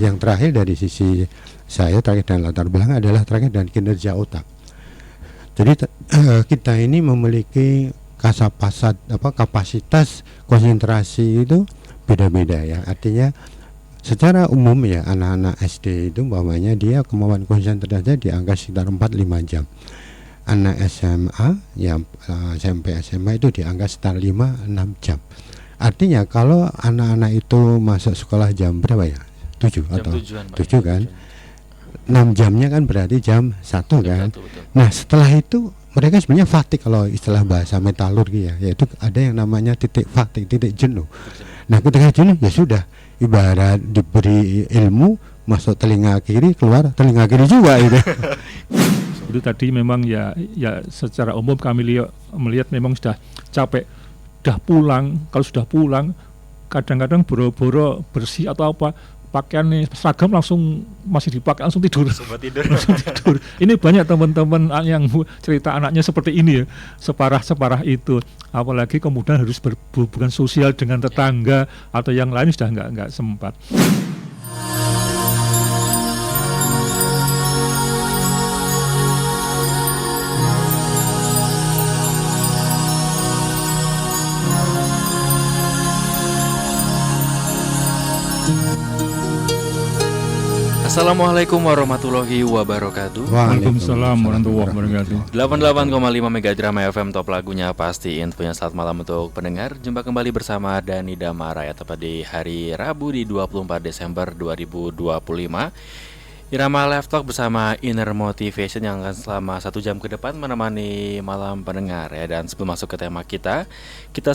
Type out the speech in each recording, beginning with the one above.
Yang terakhir dari sisi saya terkait dengan latar belakang adalah terkait dengan kinerja otak. Jadi kita ini memiliki kapasitas konsentrasi itu beda-beda ya. Artinya secara umum ya anak-anak SD itu umpamanya dia kemampuan konsentrasinya di angka sekitar 4-5 jam. Anak SMA yang SMP SMA itu di angka sekitar 5-6 jam. Artinya kalau anak-anak itu masuk sekolah jam berapa ya? 7 jam atau 7 kan? 6 jamnya kan berarti jam 1 kan. Betul. Nah setelah itu mereka sebenarnya fatigue kalau istilah bahasa metalurgi ya, yaitu ada yang namanya titik fatigue, titik jenuh. Nah ketika jenuh ya sudah, ibarat diberi ilmu masuk telinga kiri keluar telinga kiri juga itu. Itu tadi memang ya secara umum kami melihat memang sudah capek, kalau sudah pulang kadang-kadang boro-boro bersih atau apa, pakaian seragam langsung masih dipakai langsung tidur. Langsung tidur. Ini banyak teman-teman yang cerita anaknya seperti ini ya, separah itu. Apalagi kemudian harus berhubungan sosial dengan tetangga atau yang lain sudah nggak sempat. Assalamualaikum warahmatullahi wabarakatuh. Waalaikumsalam warahmatullahi wabarakatuh. 88,5 Mega Drama FM, top lagunya pasti infonya. Selamat malam untuk pendengar. Jumpa kembali bersama Dani Damaraya tepat di hari Rabu di 24 Desember 2025. Irama Live Talk bersama Inner Motivation yang akan selama 1 jam ke depan menemani malam pendengar ya. Dan sebelum masuk ke tema kita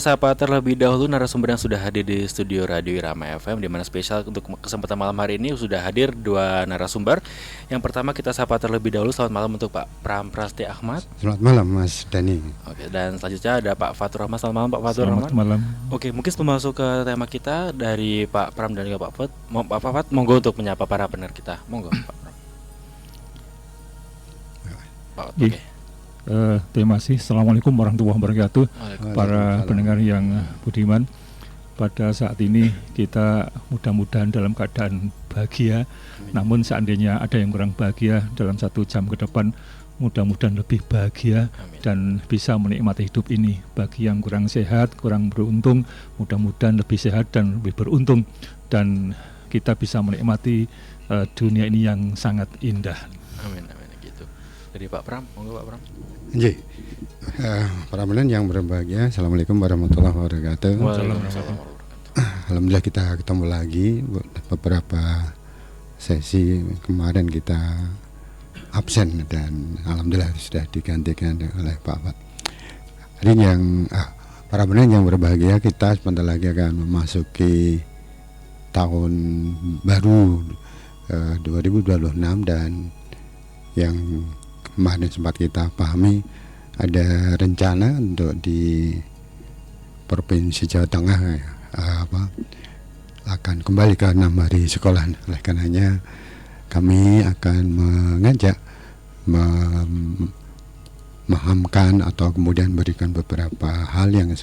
sapa terlebih dahulu narasumber yang sudah hadir di studio Radio Irama FM, di mana spesial untuk kesempatan malam hari ini sudah hadir 2 narasumber. Yang pertama kita sapa terlebih dahulu. Selamat malam untuk Pak Pram Prasti Ahmad. Selamat malam Mas Dani. Oke, dan selanjutnya ada Pak Fatur Rahman. Selamat malam Pak Fatur Rahman. Selamat malam. Oke, mungkin sebelum masuk ke tema kita dari Pak Pram dan juga Pak Fat, Pak Fat, monggo untuk menyapa para pendengar kita. Monggo Pak Pram. Oke. Terima kasih. Assalamualaikum warahmatullahi wabarakatuh. Para pendengar yang budiman, pada saat ini kita mudah-mudahan dalam keadaan bahagia. Namun seandainya ada yang kurang bahagia dalam 1 jam ke depan, mudah-mudahan lebih bahagia dan bisa menikmati hidup ini. Bagi yang kurang sehat, kurang beruntung, mudah-mudahan lebih sehat dan lebih beruntung, dan kita bisa menikmati dunia ini yang sangat indah. Amin. Gitu. Dari Pak Pram, monggo Pak Pram. Nggih. Para pendengar yang berbahagia, Assalamualaikum warahmatullahi wabarakatuh. Alhamdulillah kita ketemu lagi. Beberapa sesi kemarin kita absen dan alhamdulillah sudah digantikan oleh Pak Fat. Hari yang para pendengar yang berbahagia, kita sebentar lagi akan memasuki tahun baru 2026, dan yang kemarin sempat kita pahami ada rencana untuk di Provinsi Jawa Tengah akan kembali ke 6 hari sekolah. Oleh karenanya kami akan mengajak memahamkan atau kemudian berikan beberapa hal yang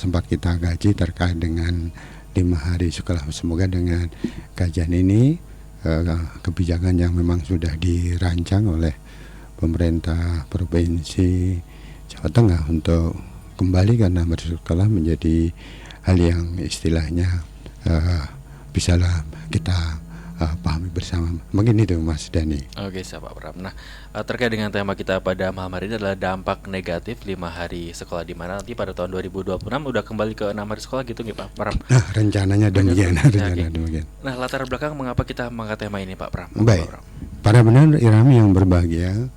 sempat kita kaji terkait dengan 5 hari sekolah. Semoga dengan kajian ini kebijakan yang memang sudah dirancang oleh pemerintah Provinsi Jawa Tengah untuk kembali ke 6 hari sekolah menjadi hal yang istilahnya bisalah kita pahami bersama. Mungkin itu Mas Dani. Oke, siap Pak Pram. Nah, terkait dengan tema kita pada malam hari ini adalah dampak negatif 5 hari sekolah, di mana nanti pada tahun 2026 udah kembali ke 6 hari sekolah gitu nggih Pak Pram? Rencananya demikian. Demikian. Nah, latar belakang mengapa kita mengangkat tema ini Pak Pram? Baik. Pak Pram. Para pendengar Irami yang berbahagia,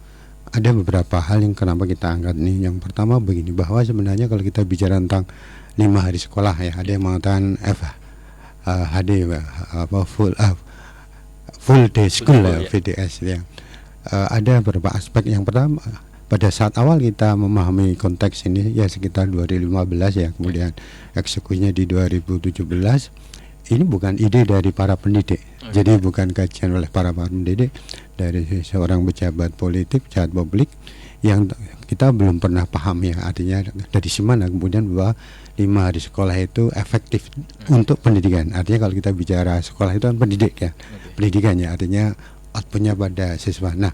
ada beberapa hal yang kenapa kita angkat nih. Yang pertama begini, bahwa sebenarnya kalau kita bicara tentang 5 hari sekolah ya, ada yang mengatakan HD full day school ya, VDS ya. Ada beberapa aspek. Yang pertama, pada saat awal kita memahami konteks ini ya sekitar 2015 ya, kemudian eksekusinya di 2017. Ini bukan ide dari para pendidik. Jadi bukan kajian oleh para pendidik, dari seorang pejabat politik, pejabat publik yang kita belum pernah paham ya, artinya dari mana kemudian bahwa 5 hari sekolah itu efektif untuk pendidikan. Artinya kalau kita bicara sekolah itu kan pendidik ya, pendidikannya artinya outputnya pada siswa. Nah,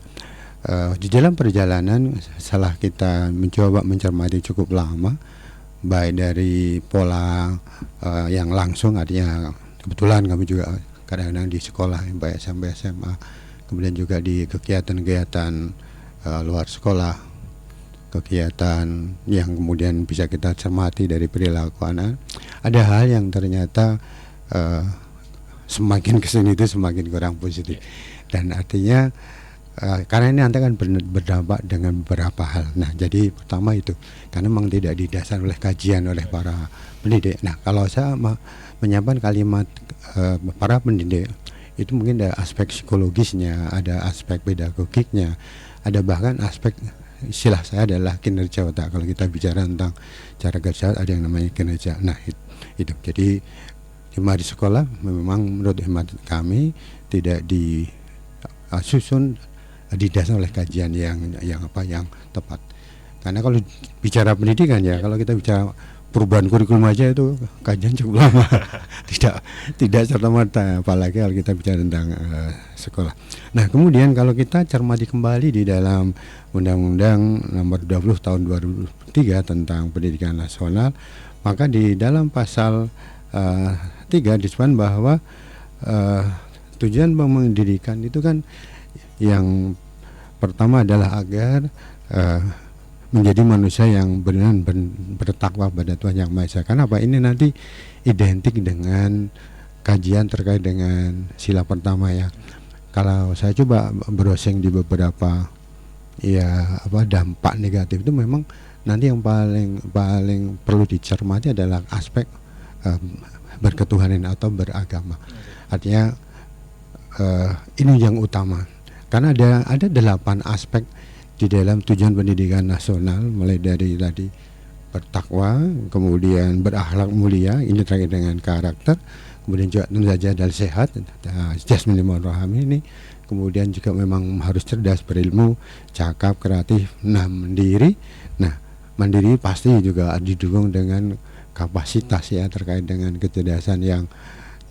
di dalam perjalanan setelah kita mencoba mencermati cukup lama, baik dari pola yang langsung, artinya kebetulan kami juga kadang-kadang di sekolah baik sampai SMA, kemudian juga di kegiatan-kegiatan luar sekolah, kegiatan yang kemudian bisa kita cermati dari perilaku anak, ada hal yang ternyata semakin kesini itu semakin kurang positif. Dan artinya karena ini nanti akan berdampak dengan beberapa hal. Nah, jadi pertama itu karena memang tidak didasar oleh kajian oleh para pendidik. Nah, kalau saya menyampaikan kalimat para pendidik itu mungkin ada aspek psikologisnya, ada aspek pedagogiknya, ada bahkan aspek istilah saya adalah kinerja otak. Kalau kita bicara tentang cara kerja ada yang namanya kinerja. Nah, itu. Jadi 5 hari sekolah memang menurut hemat kami tidak disusun didasar oleh kajian yang tepat. Karena kalau bicara pendidikan ya, kalau kita bicara perubahan kurikulum aja itu kajian cukup lama. tidak serta-merta, apalagi kalau kita bicara tentang sekolah. Nah, kemudian kalau kita cermati kembali di dalam Undang-Undang Nomor 20 Tahun 2003 tentang Pendidikan Nasional, maka di dalam pasal 3 disebutkan bahwa tujuan pendidikan itu kan yang pertama adalah agar menjadi manusia yang benar bertakwa pada Tuhan Yang Maha Esa. Kenapa? Ini nanti identik dengan kajian terkait dengan sila pertama ya. Kalau saya coba browsing di beberapa dampak negatif itu memang nanti yang paling perlu dicermati adalah aspek berketuhanan atau beragama. Artinya ini yang utama. Karena ada 8 aspek di dalam tujuan pendidikan nasional, mulai dari tadi bertakwa, kemudian berakhlak mulia, ini terkait dengan karakter, kemudian juga tentu saja adalah sehat, jasmani maupun rohani ini, kemudian juga memang harus cerdas, berilmu, cakap, kreatif, mandiri. Nah, mandiri pasti juga didukung dengan kapasitas ya, terkait dengan kecerdasan yang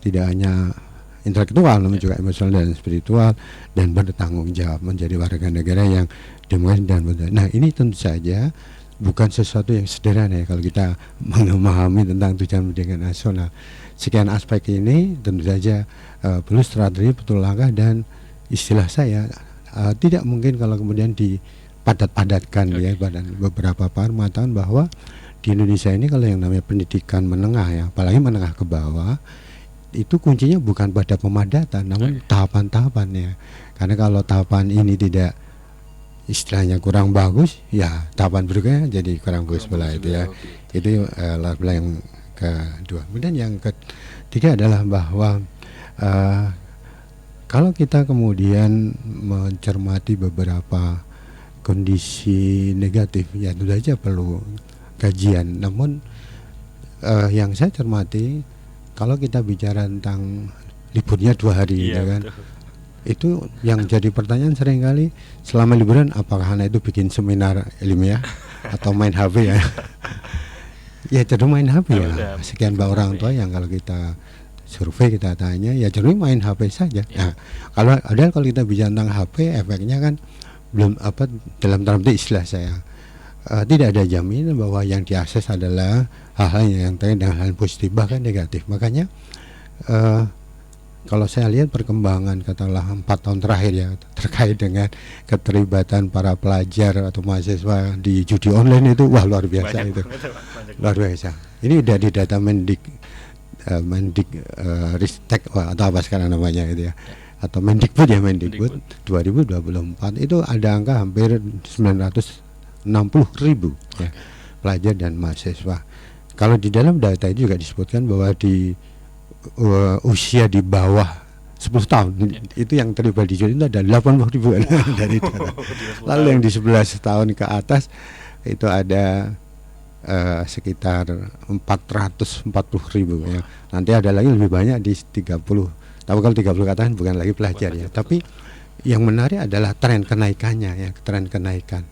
tidak hanya intelektual namun juga emosional dan spiritual, dan bertanggung jawab menjadi warga negara yang demokratis dan benar. Nah, ini tentu saja bukan sesuatu yang sederhana ya kalau kita memahami tentang tujuan pendidikan nasional. Sekian aspek ini tentu saja perlu strategi, betul langkah, dan istilah saya tidak mungkin kalau kemudian dipadat-padatkan ya pada beberapa pakar mengatakan bahwa di Indonesia ini kalau yang namanya pendidikan menengah ya, apalagi menengah ke bawah, itu kuncinya bukan pada pemadatan namun tahapan-tahapannya. Karena kalau tahapan ini tidak istilahnya kurang bagus, ya tahapan berikutnya jadi kurang bagus pula itu ya. Itu yang kedua. Kemudian yang ketiga adalah bahwa kalau kita kemudian mencermati beberapa kondisi negatif, ya itu saja perlu kajian. Namun yang saya cermati, kalau kita bicara tentang liburnya 2 hari, ya kan, itu yang jadi pertanyaan seringkali selama liburan apakah anak itu bikin seminar ilmiah atau main HP ya? Ya cenderung main HP ya. Sekian banyak orang tua yang kalau kita survei, kita tanya, ya cenderung main HP saja. Nah, kalau kita bicara tentang HP, efeknya kan belum dalam tanda istilah saya. Tidak ada jaminan bahwa yang diakses adalah hal-hal yang terkait dengan hal positif, bahkan negatif. Makanya kalau saya lihat perkembangan katakanlah 4 tahun terakhir ya, terkait dengan keterlibatan para pelajar atau mahasiswa di judi online itu, wah luar biasa. Luar biasa. Ini dari data Ristek atau apa sekarang namanya gitu ya, atau Mendikbud 2024 itu ada angka hampir 960.000 ya, pelajar dan mahasiswa. Kalau di dalam data itu juga disebutkan bahwa di usia di bawah 10 tahun itu yang terlibat di judi itu ada 80.000 dari data. Lalu yang di 11 tahun ke atas itu ada sekitar 440.000 ya. Nanti ada lagi lebih banyak di 30. Tapi kalau 30 ke atas bukan lagi pelajar ya. Tapi yang menarik adalah tren kenaikannya ya, tren kenaikan.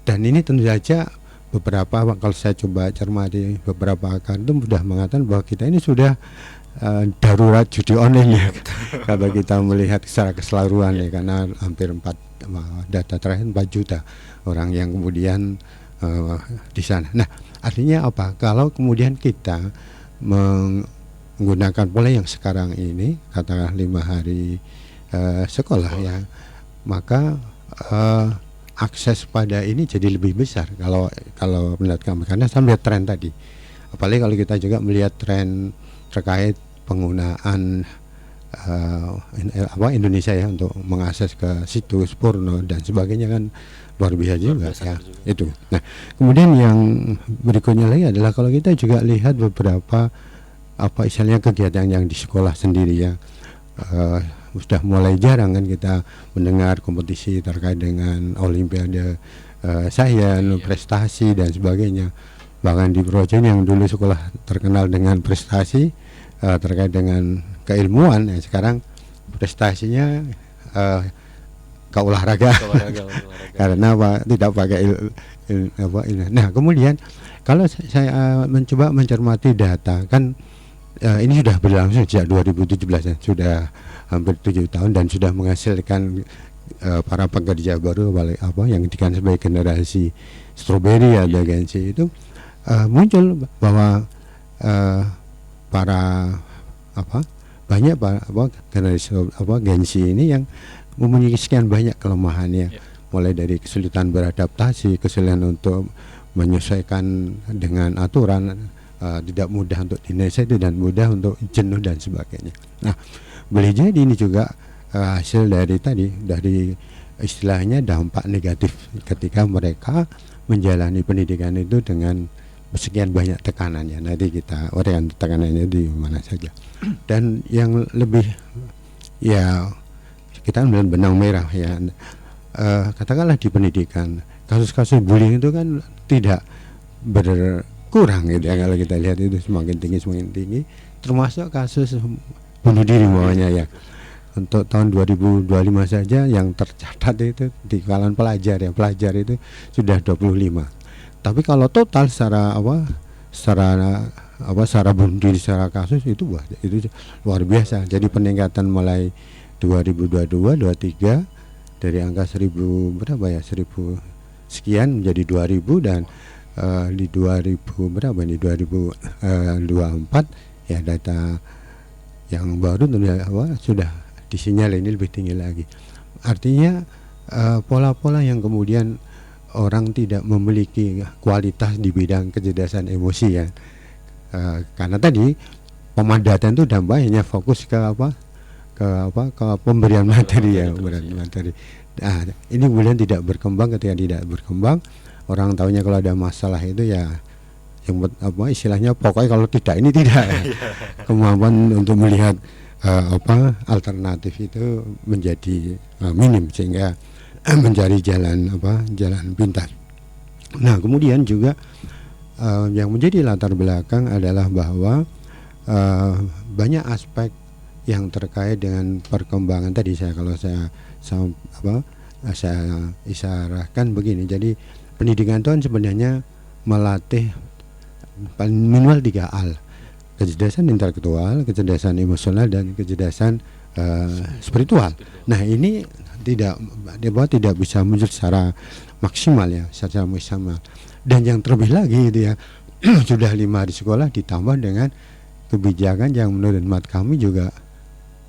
Dan ini tentu saja beberapa, kalau saya coba cermati beberapa akan itu sudah mengatakan bahwa kita ini sudah darurat judi online ya. Kalau kita melihat secara keseluruhan ya, karena hampir data terakhir 4 juta orang yang kemudian di sana. Nah, artinya apa? Kalau kemudian kita menggunakan pola yang sekarang ini, katakanlah 5 hari sekolah ya, maka akses pada ini jadi lebih besar kalau menurut kami, karena saya melihat tren tadi, apalagi kalau kita juga melihat tren terkait penggunaan Indonesia ya untuk mengakses ke situs porno dan sebagainya kan luar biasa juga ya itu. Nah, kemudian yang berikutnya lagi adalah kalau kita juga lihat beberapa istilahnya kegiatan yang di sekolah sendiri ya, sudah mulai jarang kan kita mendengar kompetisi terkait dengan olimpiade sains, prestasi dan sebagainya. Bahkan di Projen yang dulu sekolah terkenal dengan prestasi terkait dengan keilmuan, ya sekarang prestasinya ke olahraga. Karena tidak pakai Nah, kemudian kalau saya mencoba mencermati data kan, ini sudah berlangsung sejak 2017 ya, sudah hampir 7 tahun dan sudah menghasilkan para pekerja baru yang dikenal sebagai generasi stroberi atau gensi itu muncul bahwa banyak generasi gensi ini yang mempunyai sekian banyak kelemahannya, mulai dari kesulitan beradaptasi, kesulitan untuk menyesuaikan dengan aturan, tidak mudah untuk dinasihati dan mudah untuk jenuh dan sebagainya. Nah, boleh jadi ini juga hasil dari istilahnya dampak negatif ketika mereka menjalani pendidikan itu dengan sekian banyak tekanannya. Nanti kita uraikan tekanannya di mana saja. Dan yang lebih ya kita melihat benang merah ya, katakanlah di pendidikan kasus-kasus bullying itu kan tidak berkurang gitu ya, kalau kita lihat itu semakin tinggi, termasuk kasus bunuh diri maunya ya. Untuk tahun 2025 saja yang tercatat itu di kalangan pelajar itu sudah 25. Tapi kalau total secara bunuh diri secara kasus itu luar biasa. Jadi peningkatan mulai 2022-23 dari angka 1000 sekian menjadi 2000 dan di 2024 ya data yang baru sudah disinyal ini lebih tinggi lagi. Artinya pola-pola yang kemudian orang tidak memiliki kualitas di bidang kecerdasan emosi ya, karena tadi pemadatan itu dampaknya fokus ke pemberian materi ya, pemberian materi. Nah, ini kemudian tidak berkembang. Ketika tidak berkembang, orang tahunya kalau ada masalah itu ya yang istilahnya pokoknya kalau tidak ini tidak kemampuan untuk melihat alternatif itu menjadi minim, sehingga mencari jalan pintas. Nah, kemudian juga yang menjadi latar belakang adalah bahwa banyak aspek yang terkait dengan perkembangan tadi saya isyaratkan begini. Jadi pendidikan itu kan sebenarnya melatih minimal 3 hal: kecerdasan intelektual, kecerdasan emosional, dan kecerdasan spiritual. Nah, ini tidak bisa muncul secara maksimal ya, secara maksimal. Dan yang terlebih lagi itu ya sudah 5 hari sekolah ditambah dengan kebijakan yang menurut hemat kami juga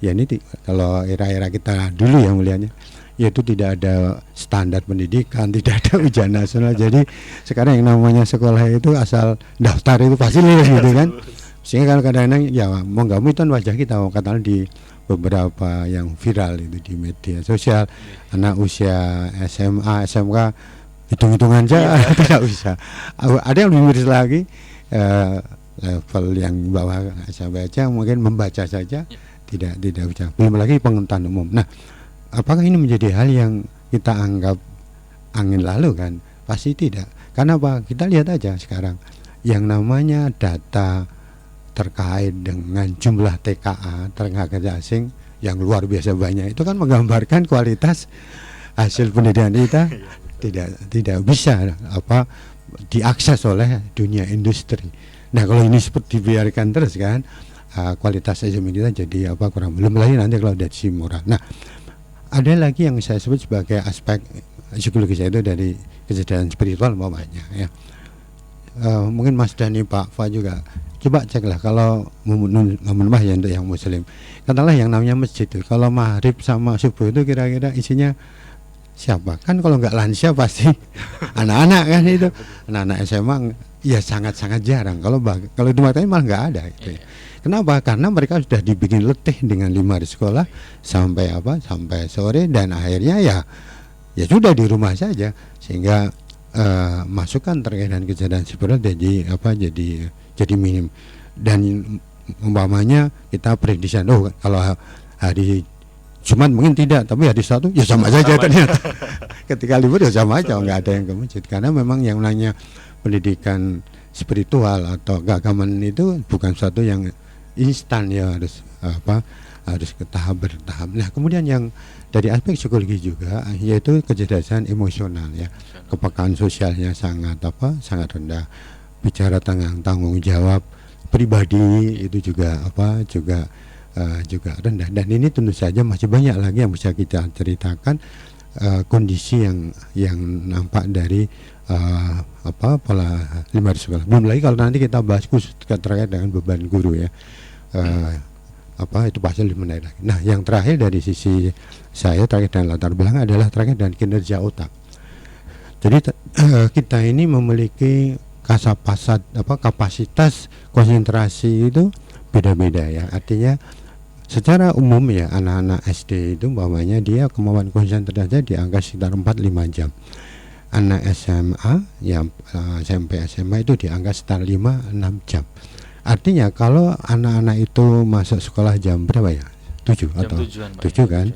ya, ini kalau era-era kita dulu yang melihatnya yaitu tidak ada standar pendidikan, tidak ada ujian nasional. Jadi sekarang yang namanya sekolah itu asal daftar itu pasti lulus gitu kan. Sehingga kalau kadang-kadang ya mau nggak mau itu wajah kita, katakan di beberapa yang viral itu di media sosial, anak usia SMA, SMK hitung-hitungan saja tidak bisa. Ada yang lebih miris lagi, level yang bawah saya baca mungkin membaca saja tidak bisa, belum lagi pengetahuan umum. Nah, apakah ini menjadi hal yang kita anggap angin lalu kan? Pasti tidak. Karena apa? Kita lihat aja sekarang yang namanya data terkait dengan jumlah TKA, tenaga kerja asing yang luar biasa banyak, itu kan menggambarkan kualitas hasil pendidikan kita tidak bisa diakses oleh dunia industri. Nah kalau ini seperti dibiarkan terus kan, kualitas SDM kita jadi kurang, belum lagi nanti kalau ada si murah. Nah ada lagi yang saya sebut sebagai aspek psikologis, itu dari kejadian spiritual umpamanya ya. Mungkin Mas Dani, Pak Fa juga coba ceklah kalau mah ya untuk yang muslim, katakanlah yang namanya masjid itu kalau maghrib sama subuh itu kira-kira isinya siapa? Kan kalau nggak lansia pasti anak-anak kan, itu anak-anak SMA ya sangat-sangat jarang. Kalau di matanya malah nggak ada gitu. Kenapa? Karena mereka sudah dibikin letih dengan 5 hari sekolah sampai sore, dan akhirnya ya sudah di rumah saja, sehingga masukan terkait dengan kejadian spiritual jadi minim. Dan umpamanya kita prediksi, kalau hari Jumat mungkin tidak, tapi hari Sabtu ya sama saja ternyata. Ketika libur ya sama aja, nggak ada yang ke masjid. Karena memang yang namanya pendidikan spiritual atau keagamaan itu bukan satu yang instan, ya harus ke tahap bertahap. Nah kemudian yang dari aspek psikologi juga yaitu kecerdasan emosional ya, kepekaan sosialnya sangat rendah, bicara tentang tanggung jawab pribadi itu juga rendah. Dan ini tentu saja masih banyak lagi yang bisa kita ceritakan, kondisi yang nampak dari pola 5 hari sekolah. Belum lagi kalau nanti kita bahas khusus terkait dengan beban guru ya, itu pasti lebih menarik lagi. Nah yang terakhir dari sisi saya terkait dengan latar belakang adalah terkait dengan kinerja otak. Jadi kita ini memiliki kapasitas konsentrasi itu beda-beda ya. Artinya secara umum ya anak-anak SD itu umpamanya dia kemampuan konsentrasinya di angka sekitar 4-5 jam. Anak SMA yang SMP SMA itu di angka sekitar 5-6 jam. Artinya kalau anak-anak itu masuk sekolah jam berapa ya? 7 atau 7 kan?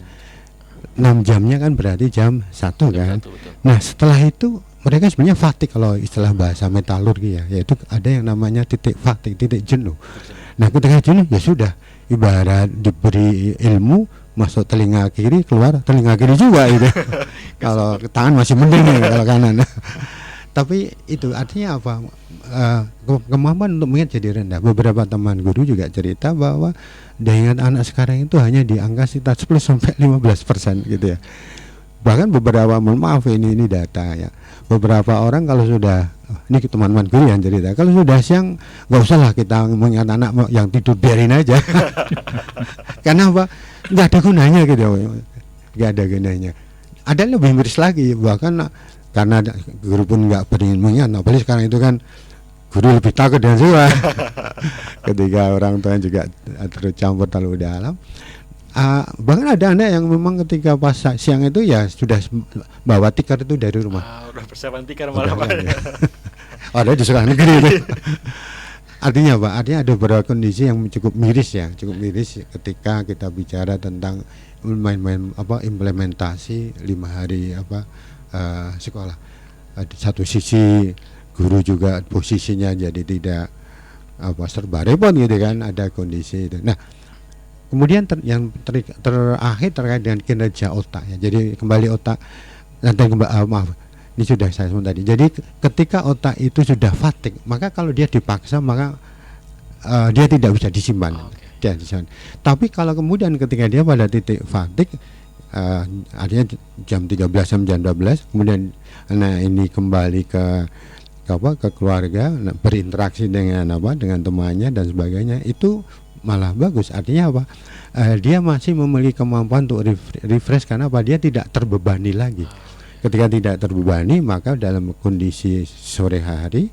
6 jamnya kan berarti jam 1 kan? Nah setelah itu mereka sebenarnya fatigue, kalau istilah bahasa metalurgi ya, yaitu ada yang namanya titik fatigue, titik jenuh. Nah ketika jenuh ya sudah, ibarat diberi ilmu masuk telinga kiri, keluar telinga kiri juga itu. Kalau tangan masih mending ya, kalau kanan. Tapi itu artinya apa? Kemampuan untuk mengingat jadi rendah. Beberapa teman guru juga cerita bahwa daya ingat anak sekarang itu hanya di angka sekitar 10-15% gitu ya. Bahkan beberapa, mohon maaf ini data ya, beberapa orang kalau sudah, ini teman-teman guru yang cerita, kalau sudah siang nggak usah lah kita mengingat anak yang tidur, biarin aja. Karena apa? Nggak ada gunanya gitu, nggak ada gunanya. Ada yang lebih miris lagi, bahkan karena guru pun nggak beringin mengingat, apalagi sekarang itu kan guru lebih takut dengan siswa. Ketika orang tua juga tercampur terlalu dalam. Bahkan ada anak yang memang ketika pas siang itu ya sudah bawa tikar itu dari rumah. Udah persiapan tikar malah Pak. Ada di sekolah negeri itu. Artinya apa? Artinya ada beberapa kondisi yang cukup miris ya, ketika kita bicara tentang implementasi 5 hari sekolah. Di satu sisi guru juga posisinya jadi tidak serba repot gitu kan, ada kondisi itu. Nah kemudian yang terakhir terkait dengan kinerja otak ya. Jadi kembali otak, nanti maaf, ini sudah saya sebut tadi. Jadi ketika otak itu sudah fatigue, maka kalau dia dipaksa maka dia tidak bisa disimpan. Tapi kalau kemudian ketika dia pada titik fatigue, artinya jam 13 jam 12, kemudian anak ini kembali ke keluarga, berinteraksi dengan temannya dan sebagainya, itu malah bagus. Artinya apa? Dia masih memiliki kemampuan untuk refresh, karena apa? Dia tidak terbebani lagi. Ketika tidak terbebani, maka dalam kondisi sore hari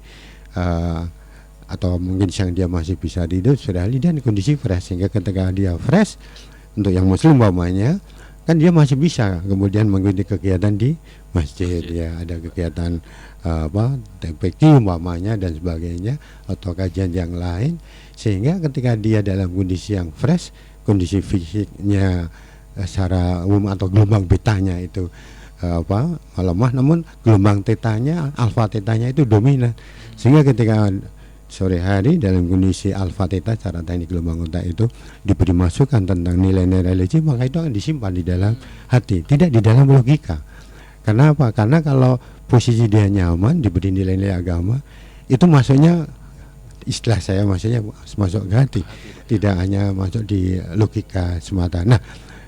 atau mungkin siang dia masih bisa tidur, sore hari dan kondisi fresh, sehingga ketika dia fresh, untuk yang muslim umpamanya kan dia masih bisa kemudian mengikuti kegiatan di masjid ya, ada kegiatan TPQ umpamanya dan sebagainya, atau kajian yang lain, sehingga ketika dia dalam kondisi yang fresh, kondisi fisiknya secara umum atau gelombang betanya itu melemah, namun gelombang tetanya, alfa tetanya itu dominan, sehingga ketika sore hari dalam kondisi alfa theta, secara teknik gelombang otak itu diberi masukan tentang nilai-nilai religi, maka itu akan disimpan di dalam hati, tidak di dalam logika. Karena apa? Karena kalau posisi dia nyaman diberi nilai-nilai agama, itu masuknya, istilah saya maksudnya masuk ke hati, tidak hanya masuk di logika semata. Nah,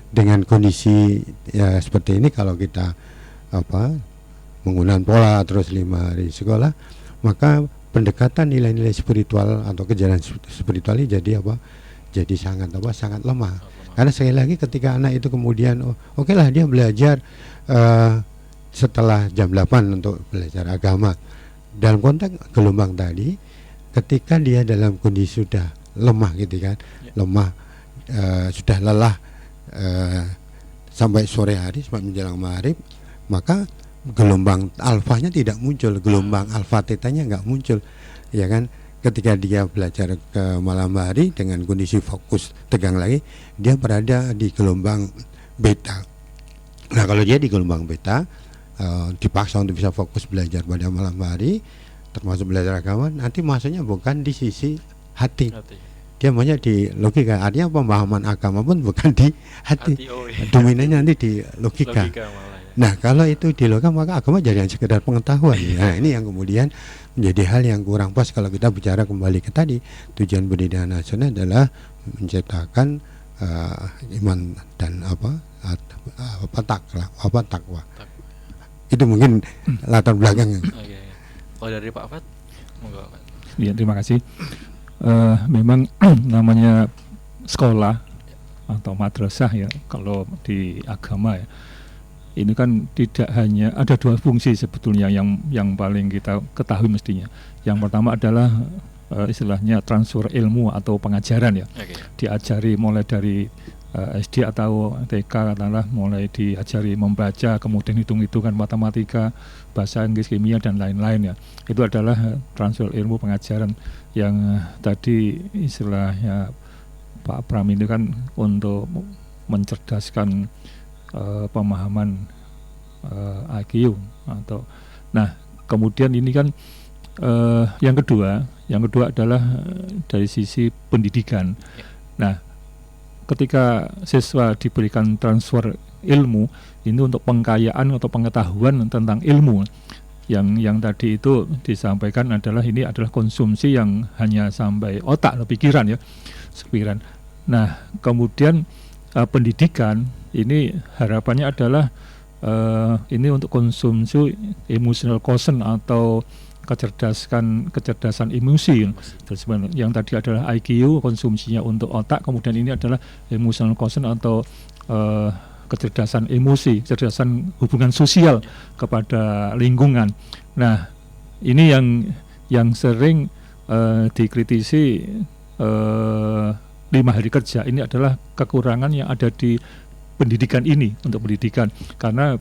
dengan kondisi ya seperti ini, kalau kita menggunakan pola terus 5 hari sekolah, maka pendekatan nilai-nilai spiritual atau kejalan spiritual ini jadi sangat lemah. Karena sekali lagi ketika anak itu kemudian oke lah dia belajar setelah jam 8 untuk belajar agama, dalam konteks gelombang tadi, ketika dia dalam kondisi sudah lemah gitu kan, lemah, sudah lelah sampai sore hari, sampai menjelang maghrib, maka gelombang alfanya tidak muncul, gelombang alfa tetanya nggak muncul, ya kan. Ketika dia belajar ke malam hari dengan kondisi fokus tegang lagi, dia berada di gelombang beta. Nah, kalau dia di gelombang beta, dipaksa untuk bisa fokus belajar pada malam hari, termasuk belajar agama, nanti masuknya bukan di sisi hati. Dia maunya di logika, artinya pemahaman agama pun bukan di hati. Dominannya nanti di logika. Nah, kalau itu di logika, maka agama jadi hanya sekedar pengetahuan. Nah, ini yang kemudian menjadi hal yang kurang pas kalau kita bicara kembali ke tadi. Tujuan pendidikan nasional adalah menciptakan iman dan takwa. Itu mungkin latar belakangnya. Kalau dari Pak Afat, monggo Pak. Ya, terima kasih. Memang namanya sekolah atau madrasah ya, kalau di agama ya, ini kan tidak hanya ada 2 fungsi sebetulnya yang paling kita ketahui mestinya. Yang pertama adalah istilahnya transfer ilmu atau pengajaran ya. Diajari mulai dari SD atau TK, katakanlah mulai diajari membaca, kemudian hitung-hitungan matematika, bahasa Inggris, kimia dan lain-lain ya. Itu adalah transfer ilmu pengajaran yang tadi istilahnya Pak Pram ini kan untuk mencerdaskan pemahaman IQ atau. Nah, kemudian ini kan yang kedua adalah dari sisi pendidikan. Nah, ketika siswa diberikan transfer ilmu ini untuk pengkayaan atau pengetahuan tentang ilmu, yang tadi itu disampaikan adalah ini adalah konsumsi yang hanya sampai otak atau pikiran ya, pikiran. Nah, kemudian pendidikan ini harapannya adalah ini untuk konsumsi emotional quotient atau kecerdasan emosi. Yang tadi adalah IQ, konsumsinya untuk otak, kemudian ini adalah emotional quotient atau kecerdasan emosi, kecerdasan hubungan sosial kepada lingkungan. Nah, ini yang sering dikritisi 5 hari kerja ini adalah kekurangan yang ada di pendidikan ini, untuk pendidikan, karena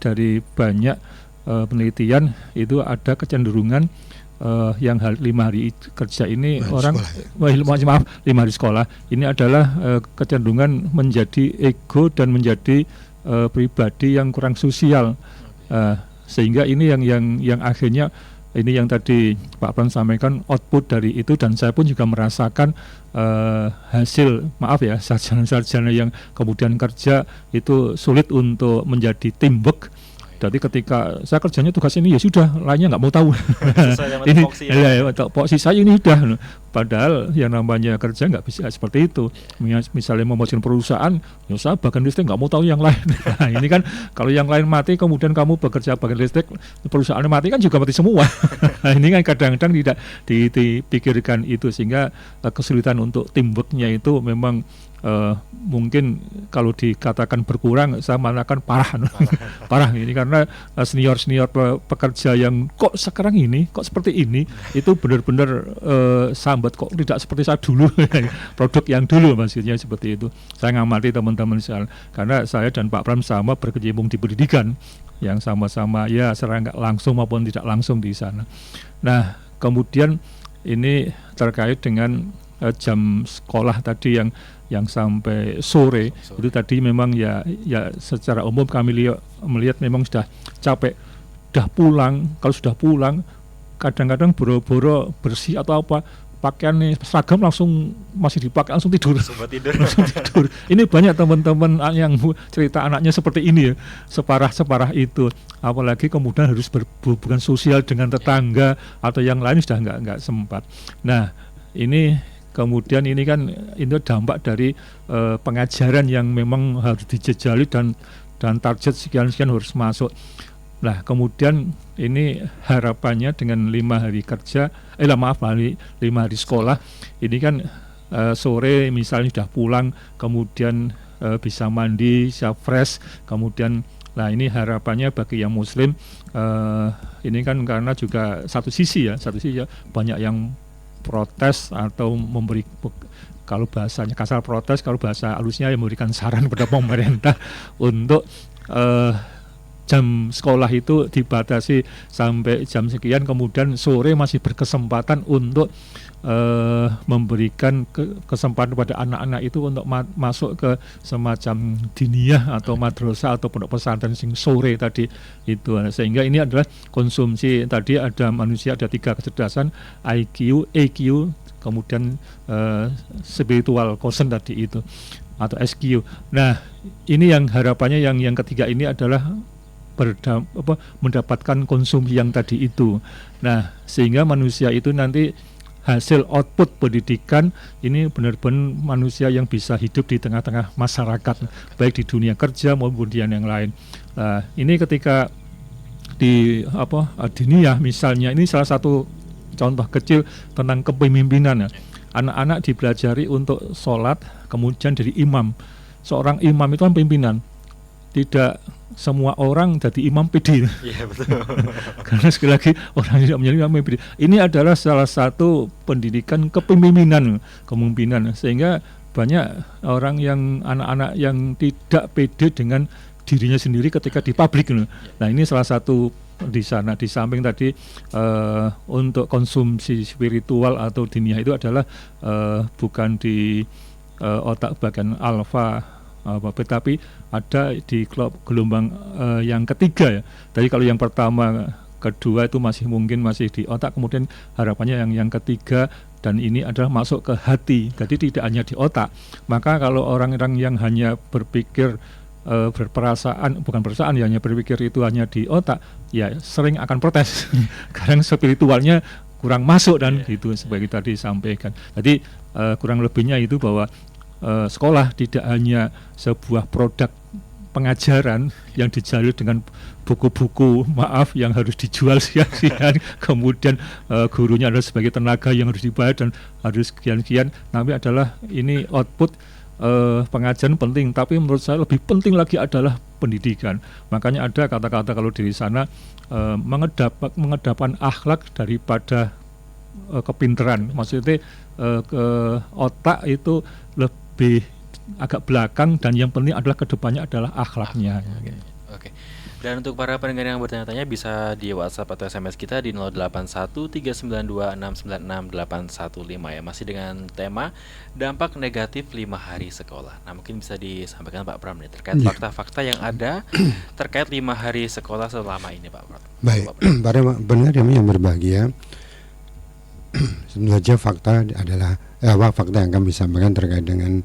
dari banyak penelitian itu ada kecenderungan yang 5 hari kerja ini maaf 5 hari sekolah ini adalah kecenderungan menjadi ego dan menjadi pribadi yang kurang sosial, sehingga ini yang akhirnya ini yang tadi Pak Pram sampaikan output dari itu, dan saya pun juga merasakan hasil sarjana-sarjana yang kemudian kerja itu sulit untuk menjadi teamwork. Jadi ketika saya kerjanya tugas ini ya sudah, lainnya nggak mau tahu. Ini poksi saya ini sudah. Padahal yang namanya kerja nggak bisa seperti itu. Misalnya membuat perusahaan, ya saya bagian listrik nggak mau tahu yang lain. Nah, ini kan kalau yang lain mati kemudian kamu bekerja bagian listrik, perusahaan mati kan juga mati semua. Nah, ini kan kadang-kadang tidak dipikirkan itu, sehingga kesulitan untuk teamworknya itu memang mungkin kalau dikatakan berkurang, saya mengatakan parah ini, karena senior pekerja yang kok sekarang ini kok seperti ini itu benar-benar sambat, kok tidak seperti saya dulu. Produk yang dulu maksudnya seperti itu. Saya ngamati teman-teman karena saya dan Pak Pram sama berkecimpung di pendidikan yang sama-sama ya secara nggak langsung maupun tidak langsung di sana. Nah, kemudian ini terkait dengan jam sekolah tadi yang sampai sore itu tadi memang ya secara umum kami melihat memang sudah capek, sudah pulang. Kalau sudah pulang kadang-kadang boro-boro bersih atau apa pakaian seragam langsung masih dipakai langsung tidur. Sobat tidur. Langsung tidur. Ini banyak teman-teman yang cerita anaknya seperti ini ya, separah itu. Apalagi kemudian harus berhubungan sosial dengan tetangga atau yang lain sudah nggak sempat. Nah, ini kemudian ini kan itu dampak dari pengajaran yang memang harus dijejali dan target sekian harus masuk. Nah, kemudian ini harapannya dengan 5 hari kerja, 5 hari sekolah, ini kan sore misalnya sudah pulang, kemudian bisa mandi, siap fresh, kemudian, nah ini harapannya bagi yang Muslim, ini kan karena juga satu sisi ya banyak yang protes atau memberi, kalau bahasanya kasar protes, kalau bahasa halusnya yang memberikan saran kepada pemerintah untuk jam sekolah itu dibatasi sampai jam sekian, kemudian sore masih berkesempatan untuk memberikan kesempatan kepada anak-anak itu untuk masuk ke semacam diniyah atau madrasah atau pondok pesantren sing sore tadi itu, sehingga ini adalah konsumsi. Tadi ada manusia ada 3 kecerdasan, IQ, EQ, kemudian spiritual quotient tadi itu atau SQ. Nah, ini yang harapannya yang ketiga ini adalah mendapatkan konsumsi yang tadi itu. Nah, sehingga manusia itu nanti hasil output pendidikan ini benar-benar manusia yang bisa hidup di tengah-tengah masyarakat, baik di dunia kerja maupun di yang lain. Nah, ini ketika di diniyah misalnya, ini salah satu contoh kecil tentang kepemimpinan ya. Anak-anak dipelajari untuk sholat, kemudian jadi imam. Seorang imam itu kan pimpinan. Tidak semua orang jadi imam PD. Iya, betul. Karena sekali lagi orang tidak menjadi imam PD. Ini adalah salah satu pendidikan kepemimpinan, sehingga banyak orang yang anak-anak yang tidak pede dengan dirinya sendiri ketika di publik. Nah, ini salah satu di sana. Di samping tadi untuk konsumsi spiritual atau diniyah itu adalah bukan di otak bagian alfa tetapi ada di gelombang yang ketiga ya. Tadi kalau yang pertama, kedua itu masih di otak, kemudian harapannya yang ketiga, dan ini adalah masuk ke hati. Jadi tidak hanya di otak. Maka kalau orang-orang yang hanya berpikir hanya berpikir itu hanya di otak, ya sering akan protes. Karena spiritualnya kurang masuk dan itu sebagai tadi disampaikan. Jadi kurang lebihnya itu bahwa sekolah tidak hanya sebuah produk pengajaran yang dijalur dengan buku-buku yang harus dijual sia-sia, kemudian gurunya adalah sebagai tenaga yang harus dibayar dan harus sekian-sekian, tapi adalah ini output pengajaran penting, tapi menurut saya lebih penting lagi adalah pendidikan. Makanya ada kata-kata kalau di sana mengedepankan akhlak daripada kepinteran, maksudnya ke otak itu lebih agak belakang dan yang penting adalah kedepannya adalah akhlaknya. Oke. Dan untuk para pendengar yang bertanya-tanya bisa di WhatsApp atau SMS kita di 081392696815 ya, masih dengan tema dampak negatif 5 hari sekolah. Nah, mungkin bisa disampaikan Pak Pram nih terkait fakta-fakta yang ada terkait 5 hari sekolah selama ini, Pak Pram. Baik, para pendengar yang berbahagia, tentu saja fakta adalah fakta yang kami sampaikan terkait dengan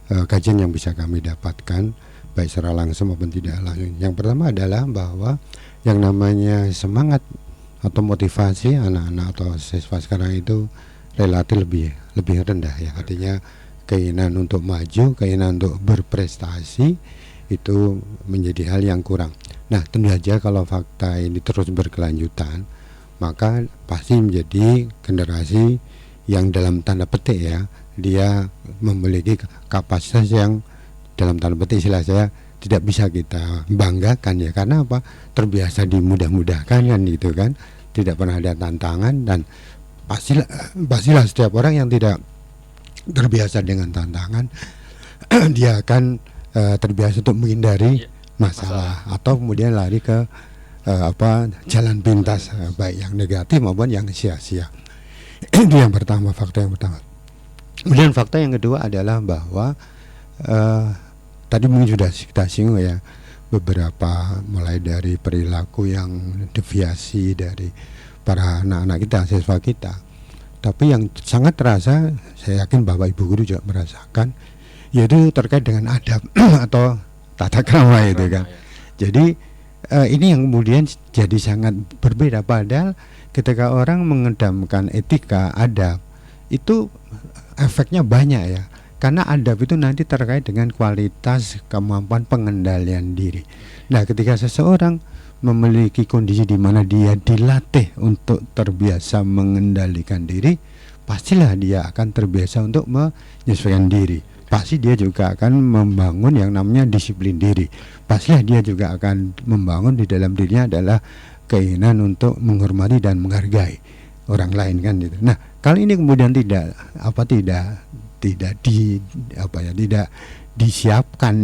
kajian yang bisa kami dapatkan baik secara langsung maupun tidak langsung. Yang pertama adalah bahwa yang namanya semangat atau motivasi anak-anak atau siswa sekarang itu relatif lebih rendah ya. Artinya keinginan untuk maju, keinginan untuk berprestasi itu menjadi hal yang kurang. Nah, tentu saja kalau fakta ini terus berkelanjutan, maka pasti menjadi generasi yang dalam tanda petik ya, dia memiliki kapasitas yang dalam tanda petik istilah saya tidak bisa kita banggakan ya. Karena apa? Terbiasa dimudah-mudahkan kan gitu kan, tidak pernah ada tantangan, dan pastilah setiap orang yang tidak terbiasa dengan tantangan dia akan terbiasa untuk menghindari masalah atau kemudian lari ke jalan pintas, baik yang negatif maupun yang sia-sia. Itu yang pertama, fakta yang pertama. Kemudian fakta yang kedua adalah bahwa tadi mungkin sudah kita singgung ya, beberapa mulai dari perilaku yang deviasi dari para anak-anak kita, siswa kita. Tapi yang sangat terasa, saya yakin Bapak Ibu guru juga merasakan, yaitu terkait dengan adab atau tata krama itu kan. Jadi ini yang kemudian jadi sangat berbeda. Padahal ketika orang mengedepankan etika, adab, itu efeknya banyak ya. Karena adab itu nanti terkait dengan kualitas kemampuan pengendalian diri. Nah, ketika seseorang memiliki kondisi di mana dia dilatih untuk terbiasa mengendalikan diri, pastilah dia akan terbiasa untuk menyesuaikan diri. Pasti dia juga akan membangun yang namanya disiplin diri. Pastilah dia juga akan membangun di dalam dirinya adalah keinginan untuk menghormati dan menghargai orang lain kan gitu. Nah, kalau ini kemudian tidak disiapkan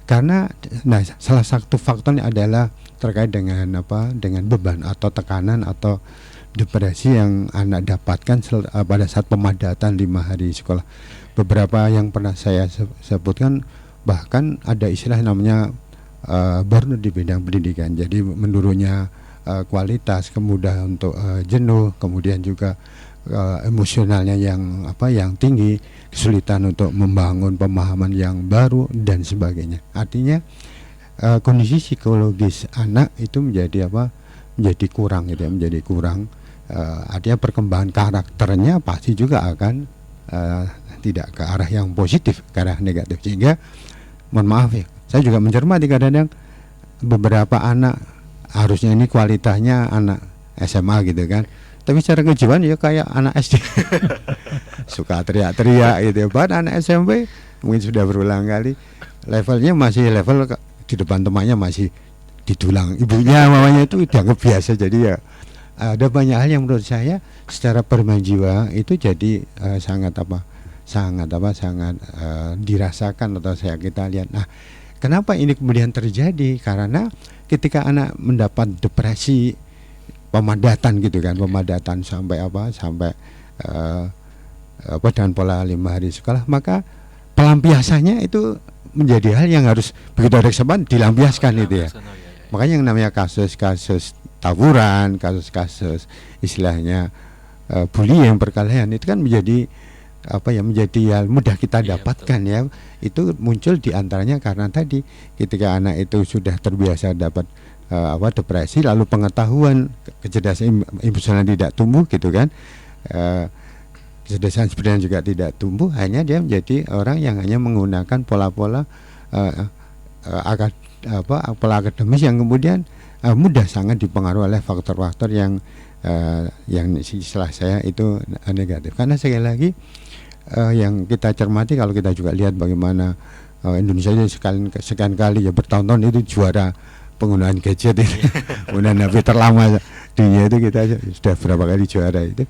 karena nah, salah satu faktornya adalah terkait dengan dengan beban atau tekanan atau depresi yang anak dapatkan pada saat pemadatan 5 hari sekolah. Beberapa yang pernah saya sebutkan, bahkan ada istilah namanya burnout di bidang pendidikan. Jadi menurunnya kualitas, kemudahan untuk jenuh, kemudian juga emosionalnya yang tinggi, kesulitan untuk membangun pemahaman yang baru dan sebagainya. Artinya kondisi psikologis anak itu menjadi kurang gitu ya, menjadi kurang. Artinya perkembangan karakternya pasti juga akan tidak ke arah yang positif, ke arah negatif. Sehingga mohon maaf ya, saya juga mencermati kadang-kadang beberapa anak harusnya ini kualitasnya anak SMA gitu kan, tapi secara kejiwaan ya kayak anak SD. Suka teriak-teriak gitu ya. Bahkan anak SMP mungkin sudah berulang kali levelnya masih level di depan temannya masih didulang ibunya, mamanya, itu dianggap biasa. Jadi ya ada banyak hal yang menurut saya secara bermain jiwa itu jadi sangat dirasakan atau kita lihat. Nah, kenapa ini kemudian terjadi? Karena ketika anak mendapat depresi pemadatan gitu kan, pemadatan sampai dengan pola 5 hari sekolah, maka pelampiasannya itu menjadi hal yang harus begitu ada kesempatan dilampiaskan itu ya. Makanya yang namanya kasus-kasus tawuran, kasus-kasus istilahnya bullying, perkelahian itu kan menjadi menjadi hal mudah kita dapatkan ya. Itu muncul diantaranya karena tadi ketika anak itu sudah terbiasa dapat depresi, lalu pengetahuan kecerdasan emosional tidak tumbuh gitu kan, kecerdasan sebenarnya juga tidak tumbuh, hanya dia menjadi orang yang hanya menggunakan pola-pola pola akademis yang kemudian mudah sangat dipengaruhi oleh faktor-faktor yang istilah saya itu negatif. Karena sekali lagi yang kita cermati, kalau kita juga lihat bagaimana Indonesia sekian kali ya bertahun-tahun itu juara penggunaan gadget ini, penggunaan HP terlama dunia itu, kita sudah berapa kali juara itu.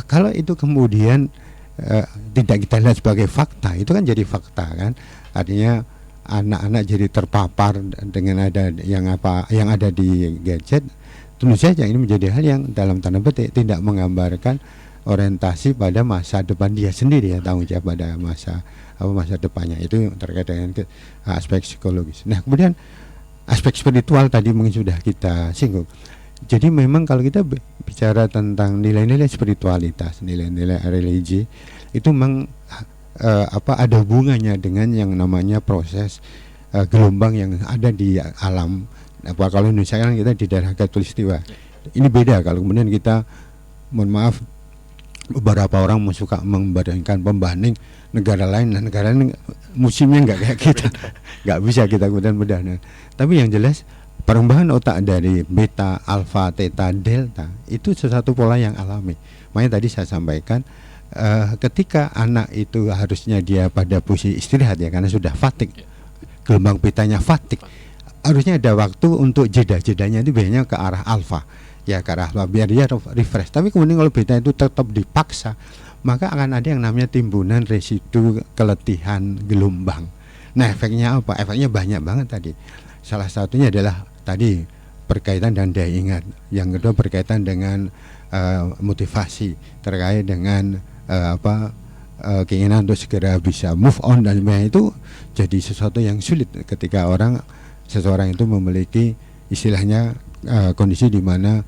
Kalau itu kemudian tidak kita lihat sebagai fakta, itu kan jadi fakta kan, artinya anak-anak jadi terpapar dengan yang ada di gadget. Tentu saja ini menjadi hal yang dalam tanda petik tidak menggambarkan orientasi pada masa depan dia sendiri ya, tanggung jawab pada masa depannya. Itu terkait dengan aspek psikologis. Nah, kemudian aspek spiritual tadi mungkin sudah kita singgung. Jadi memang kalau kita bicara tentang nilai-nilai spiritualitas, nilai-nilai religi, itu memang ada hubungannya dengan yang namanya proses gelombang yang ada di alam. Kalau Indonesia kan kita di daerah Katulistiwa. Ini beda kalau kemudian kita, mohon maaf, beberapa orang suka membandingkan pembanding negara lain, dan negara lain musimnya nggak kayak kita, nggak bisa kita kemudian bedah. Tapi yang jelas perkembangan otak dari beta, alfa, theta, delta itu sesuatu pola yang alami. Makanya tadi saya sampaikan ketika anak itu harusnya dia pada posisi istirahat ya, karena sudah fatigue, gelombang betanya fatigue, harusnya ada waktu untuk jeda-jedanya itu biasanya ke arah alfa ya, ke arah alfa biar dia refresh. Tapi kemudian kalau beta itu tetap dipaksa, maka akan ada yang namanya timbunan residu keletihan gelombang. Nah, efeknya apa? Efeknya banyak banget tadi. Salah satunya adalah tadi berkaitan dengan daya ingat, yang kedua berkaitan dengan motivasi, terkait dengan keinginan untuk segera bisa move on, dan sebagainya. Itu jadi sesuatu yang sulit ketika seseorang itu memiliki istilahnya kondisi di mana